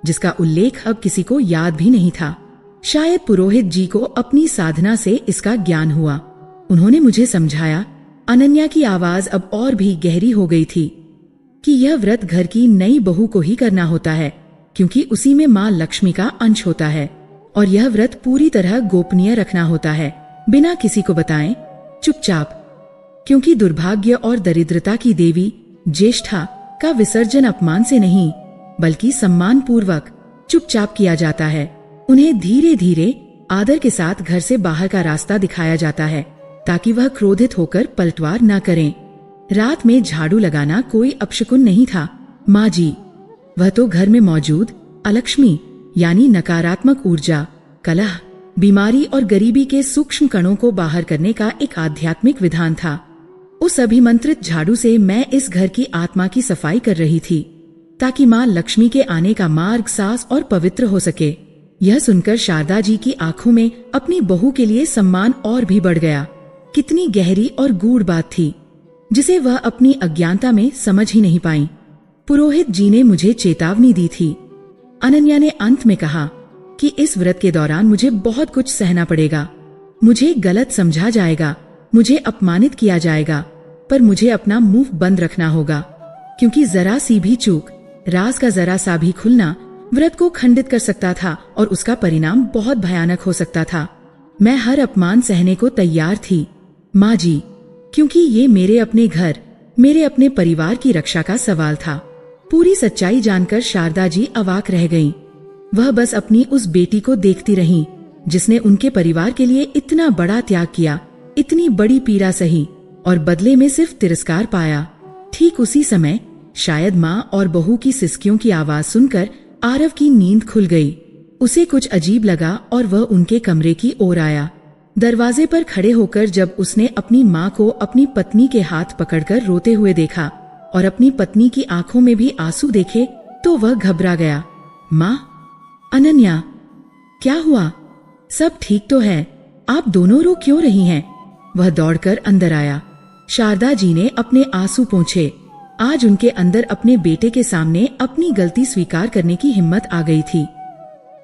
जिसका उल्लेख अब किसी को याद भी नहीं था। शायद पुरोहित जी को अपनी साधना से इसका ज्ञान हुआ। उन्होंने मुझे समझाया। अनन्या की आवाज अब और भी गहरी हो गई थी कि यह व्रत घर की नई बहू को ही करना होता है, क्योंकि उसी में माँ लक्ष्मी का अंश होता है, और यह व्रत पूरी तरह गोपनीय रखना होता है, बिना किसी को बताएं, चुपचाप। क्योंकि दुर्भाग्य और दरिद्रता की देवी ज्येष्ठा का विसर्जन अपमान से नहीं बल्कि सम्मान पूर्वक चुपचाप किया जाता है। उन्हें धीरे धीरे आदर के साथ घर से बाहर का रास्ता दिखाया जाता है, ताकि वह क्रोधित होकर पलटवार न करें। रात में झाड़ू लगाना कोई अपशकुन नहीं था, माँ जी। वह तो घर में मौजूद अलक्ष्मी यानी नकारात्मक ऊर्जा, कलह, बीमारी और गरीबी के सूक्ष्म कणों को बाहर करने का एक आध्यात्मिक विधान था। उस अभिमंत्रित झाड़ू से मैं इस घर की आत्मा की सफाई कर रही थी, ताकि माँ लक्ष्मी के आने का मार्ग साफ और पवित्र हो सके। यह सुनकर शारदा जी की आंखों में अपनी बहू के लिए सम्मान और भी बढ़ गया। कितनी गहरी और गूढ़ बात थी, जिसे वह अपनी अज्ञानता में समझ ही नहीं पाई। पुरोहित जी ने मुझे चेतावनी दी थी। अनन्या ने अंत में कहा कि इस व्रत के दौरान मुझे बहुत कुछ सहना पड़ेगा। मुझे गलत समझा जाएगा, मुझे अपमानित किया जाएगा, पर मुझे अपना मुंह बंद रखना होगा, क्योंकि जरा सी भी चूक, राज का जरा सा भी खुलना व्रत को खंडित कर सकता था और उसका परिणाम बहुत भयानक हो सकता था। मैं हर अपमान सहने को तैयार थी, माँ जी, क्योंकि ये मेरे अपने घर, मेरे अपने परिवार की रक्षा का सवाल था। पूरी सच्चाई जानकर शारदा जी अवाक रह गईं। वह बस अपनी उस बेटी को देखती रहीं, जिसने उनके परिवार के लिए इतना बड़ा त्याग किया, इतनी बड़ी पीड़ा सही और बदले में सिर्फ तिरस्कार पाया। ठीक उसी समय शायद माँ और बहू की सिसकियों की आवाज सुनकर आरव की नींद खुल गई। उसे कुछ अजीब लगा और वह उनके कमरे की ओर आया। दरवाजे पर खड़े होकर जब उसने अपनी माँ को अपनी पत्नी के हाथ पकड़कर रोते हुए देखा और अपनी पत्नी की आंखों में भी आंसू देखे, तो वह घबरा गया। माँ, अनन्या, क्या हुआ? सब ठीक तो है? आप दोनों रो क्यों रही हैं? वह दौड़कर अंदर आया। शारदा जी ने अपने आंसू पोंछे। आज उनके अंदर अपने बेटे के सामने अपनी गलती स्वीकार करने की हिम्मत आ गई थी।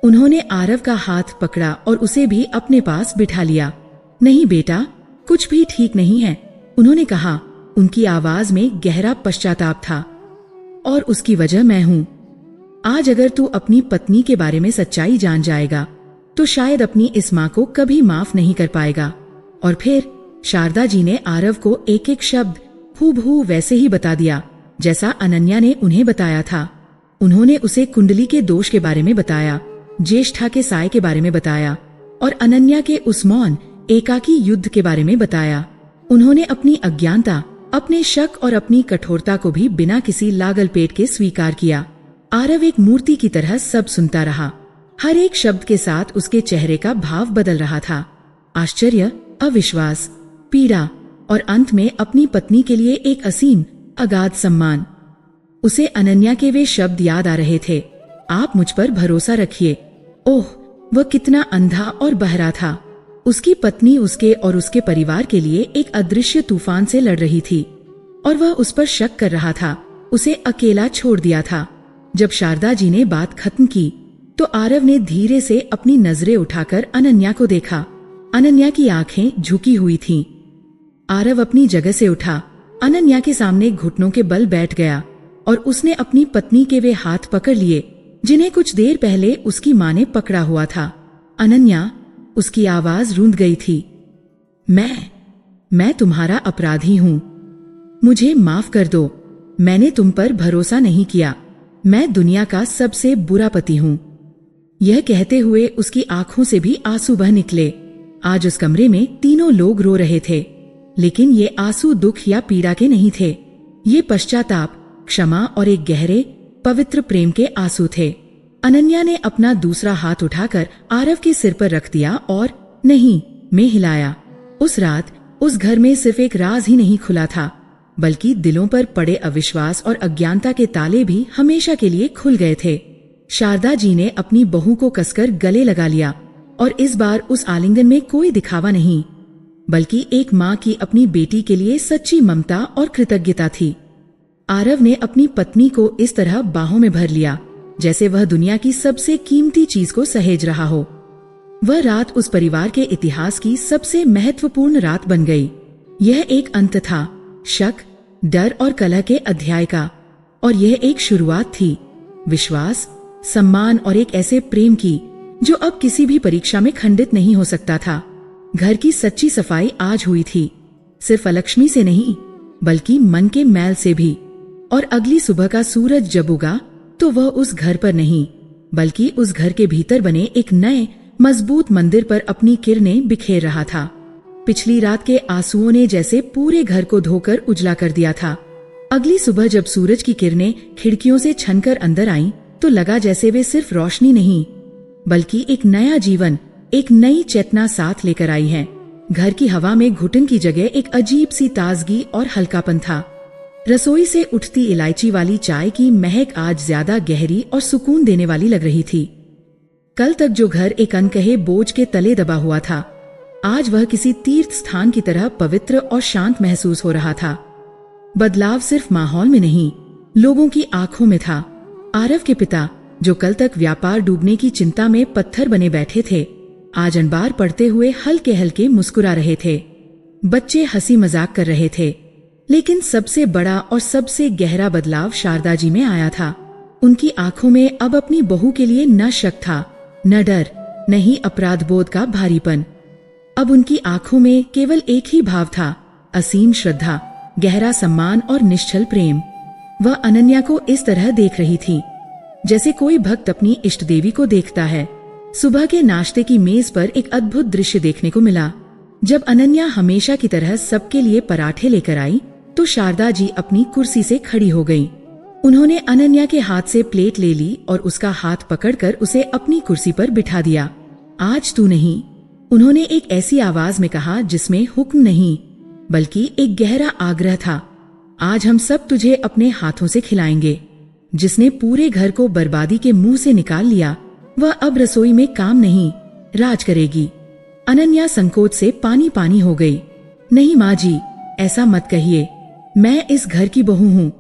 उन्होंने आरव का हाथ पकड़ा और उसे भी अपने पास बिठा लिया। नहीं बेटा, कुछ भी ठीक नहीं है, उन्होंने कहा। उनकी आवाज में गहरा पश्चाताप था। और उसकी वजह मैं हूँ। आज अगर तू अपनी पत्नी के बारे में सच्चाई जान जाएगा तो शायद अपनी इस माँ को कभी माफ नहीं कर पाएगा। और फिर शारदा जी ने आरव को एक एक शब्द हूबहू वैसे ही बता दिया जैसा अनन्या ने उन्हें बताया था। उन्होंने उसे कुंडली के दोष के बारे में बताया, ज्येष्ठा के साय के बारे में बताया और अनन्या के उस मौन एकाकी युद्ध के बारे में बताया। उन्होंने अपनी अज्ञानता, अपने शक और अपनी कठोरता को भी बिना किसी लागल पेट के स्वीकार किया। आरव एक मूर्ति की तरह सब सुनता रहा। हर एक शब्द के साथ उसके चेहरे का भाव बदल रहा था। आश्चर्य, अविश्वास, पीड़ा और अंत में अपनी पत्नी के लिए एक असीम अगाध सम्मान। उसे अनन्या के वे शब्द याद आ रहे थे, आप मुझ पर भरोसा रखिए। ओह, वह कितना अंधा और बहरा था। उसकी पत्नी उसके और उसके परिवार के लिए एक अदृश्य तूफान से लड़ रही थी और वह उस पर शक कर रहा था, उसे अकेला छोड़ दिया था। जब शारदा जी ने बात खत्म की तो आरव ने धीरे से अपनी नजरें उठाकर अनन्या को देखा। अनन्या की आंखें झुकी हुई थीं। आरव अपनी जगह से उठा, अनन्या के सामने घुटनों के बल बैठ गया और उसने अपनी पत्नी के वे हाथ पकड़ लिए जिन्हें कुछ देर पहले उसकी माँ ने पकड़ा हुआ था। अनन्या, उसकी आवाज रूंध गई थी। मैं तुम्हारा अपराधी हूँ। मुझे माफ कर दो। मैंने तुम पर भरोसा नहीं किया। मैं दुनिया का सबसे बुरा पति हूँ। यह कहते हुए उसकी आंखों से भी आंसू बह निकले। आज उस कमरे में तीनों लोग रो रहे थे, लेकिन ये आंसू दुख या पीड़ा के नहीं थे। ये पश्चाताप, क्षमा और एक गहरे पवित्र प्रेम के आंसू थे। अनन्या ने अपना दूसरा हाथ उठाकर आरव के सिर पर रख दिया और नहीं में हिलाया। उस रात उस घर में सिर्फ एक राज ही नहीं खुला था, बल्कि दिलों पर पड़े अविश्वास और अज्ञानता के ताले भी हमेशा के लिए खुल गए थे। शारदा जी ने अपनी बहू को कसकर गले लगा लिया और इस बार उस आलिंगन में कोई दिखावा नहीं, बल्कि एक माँ की अपनी बेटी के लिए सच्ची ममता और कृतज्ञता थी। आरव ने अपनी पत्नी को इस तरह बाहों में भर लिया जैसे वह दुनिया की सबसे कीमती चीज को सहेज रहा हो। वह रात उस परिवार के इतिहास की सबसे महत्वपूर्ण रात बन गई। यह एक अंत था शक, डर और कलह के अध्याय का, और यह एक शुरुआत थी विश्वास, सम्मान और एक ऐसे प्रेम की जो अब किसी भी परीक्षा में खंडित नहीं हो सकता था। घर की सच्ची सफाई आज हुई थी, सिर्फ अलक्ष्मी से नहीं बल्कि मन के मैल से भी। और अगली सुबह का सूरज जब उगा तो वह उस घर पर नहीं बल्कि उस घर के भीतर बने एक नए मजबूत मंदिर पर अपनी किरणें बिखेर रहा था। पिछली रात के आंसुओं ने जैसे पूरे घर को धोकर उजला कर दिया था। अगली सुबह जब सूरज की किरणें खिड़कियों से छनकर अंदर आईं, तो लगा जैसे वे सिर्फ रोशनी नहीं बल्कि एक नया जीवन, एक नई चेतना साथ लेकर आई है। घर की हवा में घुटन की जगह एक अजीब सी ताजगी और हल्कापन था। रसोई से उठती इलायची वाली चाय की महक आज ज्यादा गहरी और सुकून देने वाली लग रही थी। कल तक जो घर एक अनकहे बोझ के तले दबा हुआ था, आज वह किसी तीर्थ स्थान की तरह पवित्र और शांत महसूस हो रहा था। बदलाव सिर्फ माहौल में नहीं, लोगों की आंखों में था। आरव के पिता, जो कल तक व्यापार डूबने की चिंता में पत्थर बने बैठे थे, आज अनबार पड़ते हुए हल्के हल्के मुस्कुरा रहे थे। बच्चे हंसी मजाक कर रहे थे, लेकिन सबसे बड़ा और सबसे गहरा बदलाव शारदा जी में आया था। उनकी आंखों में अब अपनी बहू के लिए न शक था, न डर, न ही अपराध बोध का भारीपन। अब उनकी आंखों में केवल एक ही भाव था, असीम श्रद्धा, गहरा सम्मान और निश्चल प्रेम। वह अनन्या को इस तरह देख रही थी जैसे कोई भक्त अपनी इष्ट देवी को देखता है। सुबह के नाश्ते की मेज पर एक अद्भुत दृश्य देखने को मिला। जब अनन्या हमेशा की तरह सबके लिए पराठे लेकर आई, तो शारदा जी अपनी कुर्सी से खड़ी हो गईं। उन्होंने अनन्या के हाथ से प्लेट ले ली और उसका हाथ पकड़कर उसे अपनी कुर्सी पर बिठा दिया। आज तू नहीं, उन्होंने एक ऐसी आवाज में कहा जिसमें हुक्म नहीं बल्कि एक गहरा आग्रह था। आज हम सब तुझे अपने हाथों से खिलाएंगे। जिसने पूरे घर को बर्बादी के मुंह से निकाल लिया, वह अब रसोई में काम नहीं, राज करेगी। अनन्या संकोच से पानी पानी हो गई। नहीं माँ जी, ऐसा मत कहिए, मैं इस घर की बहू हूँ,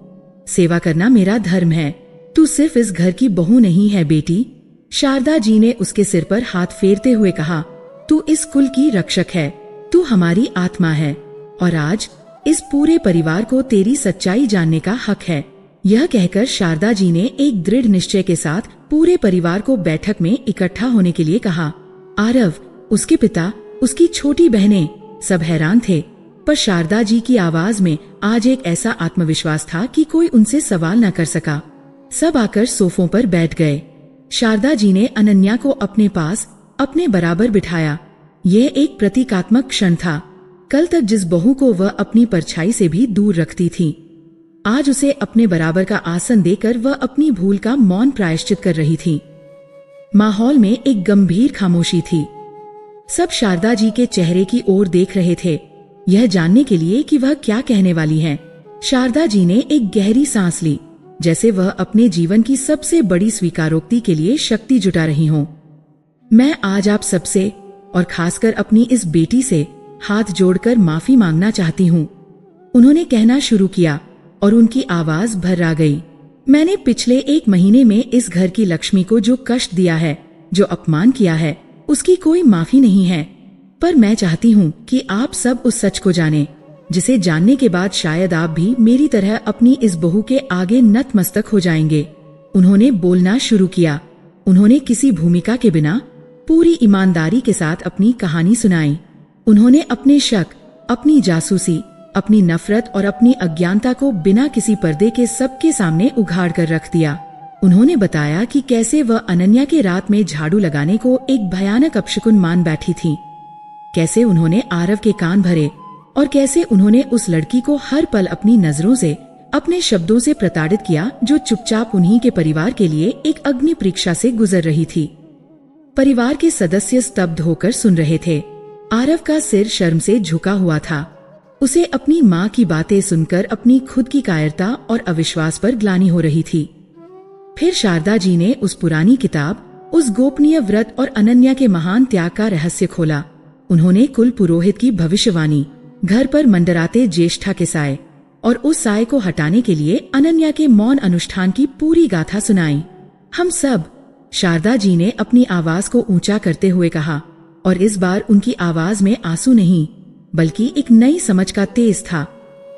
सेवा करना मेरा धर्म है। तू सिर्फ इस घर की बहू नहीं है बेटी, शारदा जी ने उसके सिर पर हाथ फेरते हुए कहा। तू इस कुल की रक्षक है, तू हमारी आत्मा है, और आज इस पूरे परिवार को तेरी सच्चाई जानने का हक है। यह कहकर शारदा जी ने एक दृढ़ निश्चय के साथ पूरे परिवार को बैठक में इकट्ठा होने के लिए कहा। आरव, उसके पिता, उसकी छोटी बहनें सब हैरान थे, पर शारदा जी की आवाज में आज एक ऐसा आत्मविश्वास था कि कोई उनसे सवाल न कर सका। सब आकर सोफों पर बैठ गए। शारदा जी ने अनन्या को अपने पास अपने बराबर बिठाया। यह एक प्रतीकात्मक क्षण था। कल तक जिस बहू को वह अपनी परछाई से भी दूर रखती थी, आज उसे अपने बराबर का आसन देकर वह अपनी भूल का मौन प्रायश्चित कर रही थी। माहौल में एक गंभीर खामोशी थी। सब शारदा जी के चेहरे की ओर देख रहे थे, यह जानने के लिए कि वह क्या कहने वाली हैं। शारदा जी ने एक गहरी सांस ली, जैसे वह अपने जीवन की सबसे बड़ी स्वीकारोक्ति के लिए शक्ति जुटा रही हों। मैं आज आप सबसे और खासकर अपनी इस बेटी से हाथ जोड़कर माफी मांगना चाहती हूँ, उन्होंने कहना शुरू किया और उनकी आवाज भर्रा गई। मैंने पिछले 1 महीने में इस घर की लक्ष्मी को जो कष्ट दिया है, जो अपमान किया है, उसकी कोई माफी नहीं है। पर मैं चाहती हूँ कि आप सब उस सच को जानें, जिसे जानने के बाद शायद आप भी मेरी तरह अपनी इस बहू के आगे नतमस्तक हो जाएंगे। उन्होंने बोलना शुरू किया। उन्होंने किसी भूमिका के बिना पूरी ईमानदारी के साथ अपनी कहानी सुनाई। उन्होंने अपने शक, अपनी जासूसी, अपनी नफरत और अपनी अज्ञानता को बिना किसी पर्दे के सबके सामने उघाड़ कर रख दिया। उन्होंने बताया कि कैसे वह अनन्या के रात में झाड़ू लगाने को एक भयानक अपशकुन मान बैठी थी, कैसे उन्होंने आरव के कान भरे और कैसे उन्होंने उस लड़की को हर पल अपनी नजरों से, अपने शब्दों से प्रताड़ित किया, जो चुपचाप उन्हीं के परिवार के लिए एक अग्नि परीक्षा से गुजर रही थी। परिवार के सदस्य स्तब्ध होकर सुन रहे थे। आरव का सिर शर्म से झुका हुआ था। उसे अपनी माँ की बातें सुनकर अपनी खुद की कायरता और अविश्वास पर ग्लानि हो रही थी। फिर शारदा जी ने उस पुरानी किताब, उस गोपनीय व्रत और अनन्या के महान त्याग का रहस्य खोला। उन्होंने कुल पुरोहित की भविष्यवाणी, घर पर मंडराते ज्येष्ठा के साए और उस साए को हटाने के लिए अनन्या के मौन अनुष्ठान की पूरी गाथा सुनाई। हम सब, शारदा जी ने अपनी आवाज को ऊंचा करते हुए कहा, और इस बार उनकी आवाज में आंसू नहीं बल्कि एक नई समझ का तेज था।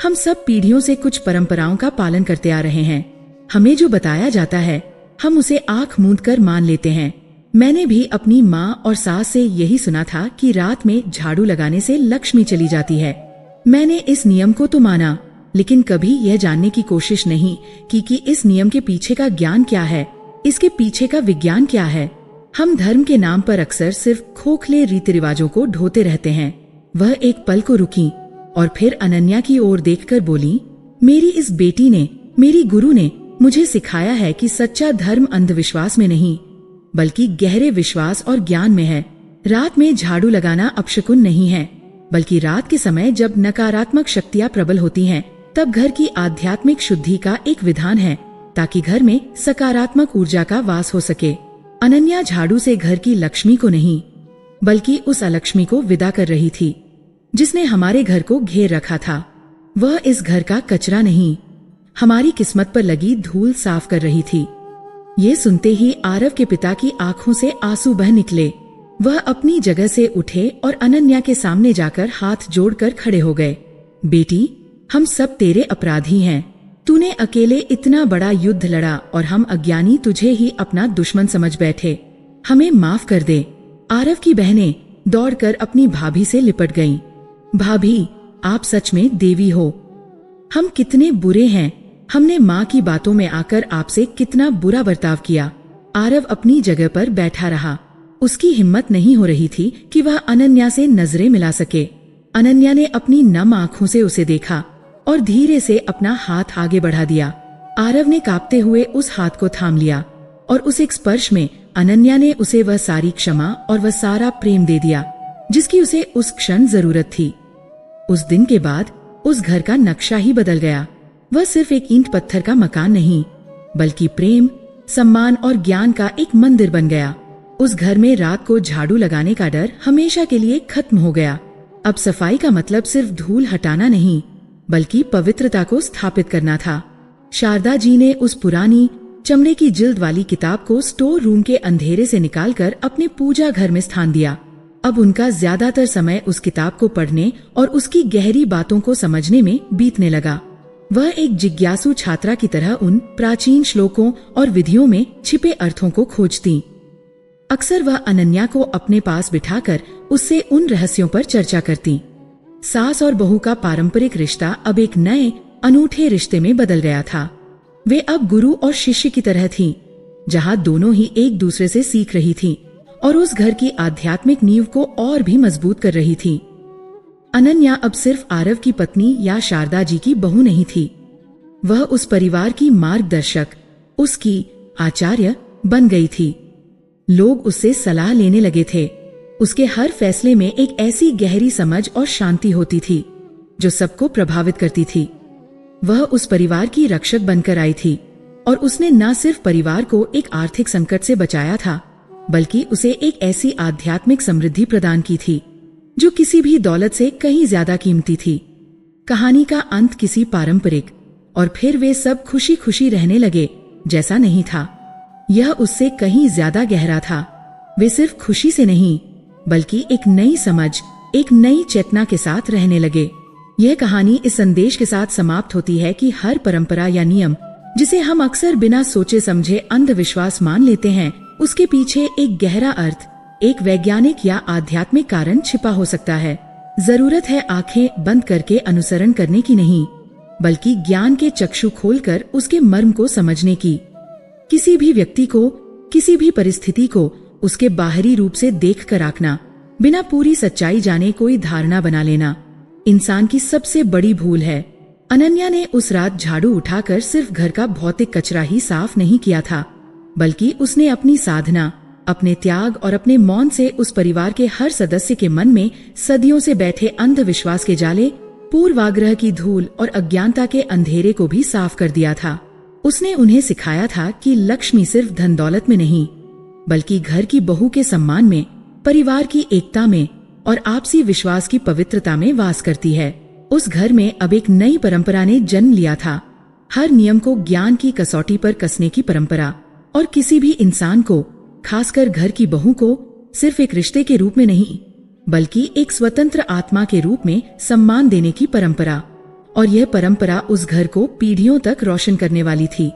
हम सब पीढ़ियों से कुछ परंपराओं का पालन करते आ रहे हैं। हमें जो बताया जाता है हम उसे आंख मूंदकर मान लेते हैं। मैंने भी अपनी माँ और सास से यही सुना था कि रात में झाड़ू लगाने से लक्ष्मी चली जाती है। मैंने इस नियम को तो माना, लेकिन कभी यह जानने की कोशिश नहीं कि इस नियम के पीछे का ज्ञान क्या है, इसके पीछे का विज्ञान क्या है। हम धर्म के नाम पर अक्सर सिर्फ खोखले रीति रिवाजों को ढोते रहते हैं। वह एक पल को रुकी और फिर अनन्या की ओर देखकर बोली, मेरी इस बेटी ने, मेरी गुरु ने मुझे सिखाया है कि सच्चा धर्म अंधविश्वास में नहीं बल्कि गहरे विश्वास और ज्ञान में है। रात में झाड़ू लगाना अपशकुन नहीं है, बल्कि रात के समय जब नकारात्मक शक्तियाँ प्रबल होती हैं, तब घर की आध्यात्मिक शुद्धि का एक विधान है, ताकि घर में सकारात्मक ऊर्जा का वास हो सके। अनन्या झाड़ू से घर की लक्ष्मी को नहीं बल्कि उस अलक्ष्मी को विदा कर रही थी जिसने हमारे घर को घेर रखा था। वह इस घर का कचरा नहीं, हमारी किस्मत पर लगी धूल साफ कर रही थी। ये सुनते ही आरव के पिता की आंखों से आंसू बह निकले। वह अपनी जगह से उठे और अनन्या के सामने जाकर हाथ जोड़कर खड़े हो गए। बेटी, हम सब तेरे अपराधी हैं। तूने अकेले इतना बड़ा युद्ध लड़ा और हम अज्ञानी तुझे ही अपना दुश्मन समझ बैठे। हमें माफ कर दे। आरव की बहनें दौड़कर अपनी भाभी से लिपट गईं। भाभी, आप सच में देवी हो। हम कितने बुरे हैं, हमने माँ की बातों में आकर आपसे कितना बुरा बर्ताव किया। आरव अपनी जगह पर बैठा रहा। उसकी हिम्मत नहीं हो रही थी कि वह अनन्या से नजरें मिला सके। अनन्या ने अपनी नम आंखों से उसे देखा और धीरे से अपना हाथ आगे बढ़ा दिया। आरव ने कांपते हुए उस हाथ को थाम लिया और उस एक स्पर्श में अनन्या ने उसे वह सारी क्षमा और वह सारा प्रेम दे दिया जिसकी उसे उस क्षण जरूरत थी। उस दिन के बाद उस घर का नक्शा ही बदल गया। वह सिर्फ एक ईंट पत्थर का मकान नहीं बल्कि प्रेम, सम्मान और ज्ञान का एक मंदिर बन गया। उस घर में रात को झाड़ू लगाने का डर हमेशा के लिए खत्म हो गया। अब सफाई का मतलब सिर्फ धूल हटाना नहीं बल्कि पवित्रता को स्थापित करना था। शारदा जी ने उस पुरानी चमड़े की जिल्द वाली किताब को स्टोर रूम के अंधेरे से निकालकर अपने पूजा घर में स्थान दिया। अब उनका ज्यादातर समय उस किताब को पढ़ने और उसकी गहरी बातों को समझने में बीतने लगा। वह एक जिज्ञासु छात्रा की तरह उन प्राचीन श्लोकों और विधियों में छिपे अर्थों को खोजती। अक्सर वह अनन्या को अपने पास बिठाकर उससे उन रहस्यों पर चर्चा करती। सास और बहू का पारंपरिक रिश्ता अब एक नए अनूठे रिश्ते में बदल गया था। वे अब गुरु और शिष्य की तरह थीं, जहां दोनों ही एक दूसरे से सीख रही थीं और उस घर की आध्यात्मिक नींव को और भी मजबूत कर रही थी। अनन्या अब सिर्फ आरव की पत्नी या शारदा जी की बहू नहीं थी, वह उस परिवार की मार्गदर्शक, उसकी आचार्य बन गई थी। लोग उससे सलाह लेने लगे थे। उसके हर फैसले में एक ऐसी गहरी समझ और शांति होती थी जो सबको प्रभावित करती थी। वह उस परिवार की रक्षक बनकर आई थी और उसने न सिर्फ परिवार को एक आर्थिक संकट से बचाया था बल्कि उसे एक ऐसी आध्यात्मिक समृद्धि प्रदान की थी जो किसी भी दौलत से कहीं ज्यादा कीमती थी। कहानी का अंत किसी पारंपरिक और फिर वे सब खुशी खुशी रहने लगे जैसा नहीं था। यह उससे कहीं ज्यादा गहरा था। वे सिर्फ खुशी से नहीं बल्कि एक नई समझ, एक नई चेतना के साथ रहने लगे। यह कहानी इस संदेश के साथ समाप्त होती है कि हर परंपरा या नियम जिसे हम अक्सर बिना सोचे समझे अंधविश्वास मान लेते हैं, उसके पीछे एक गहरा अर्थ, एक वैज्ञानिक या आध्यात्मिक कारण छिपा हो सकता है। जरूरत है आंखें बंद करके अनुसरण करने की नहीं, बल्कि ज्ञान के चक्षु खोलकर उसके मर्म को समझने की। किसी भी व्यक्ति को, किसी भी परिस्थिति को उसके बाहरी रूप से देखकर आंकना, बिना पूरी सच्चाई जाने कोई धारणा बना लेना, इंसान की सबसे बड़ी भूल है। अनन्या ने उस रात झाड़ू उठाकर सिर्फ घर का भौतिक कचरा ही साफ नहीं किया था, बल्कि उसने अपनी साधना, अपने त्याग और अपने मौन से उस परिवार के हर सदस्य के मन में सदियों से बैठे अंधविश्वास के जाले, पूर्वाग्रह की धूल और अज्ञानता के अंधेरे को भी साफ कर दिया था। उसने उन्हें सिखाया था कि लक्ष्मी सिर्फ धन दौलत में नहीं, बल्कि घर की बहू के सम्मान में, परिवार की एकता में और आपसी विश्वास की पवित्रता में वास करती है। उस घर में अब एक नई परंपरा ने जन्म लिया था, हर नियम को ज्ञान की कसौटी पर कसने की परंपरा, और किसी भी इंसान को, खासकर घर की बहू को, सिर्फ एक रिश्ते के रूप में नहीं, बल्कि एक स्वतंत्र आत्मा के रूप में सम्मान देने की परंपरा। और यह परंपरा उस घर को पीढ़ियों तक रोशन करने वाली थी।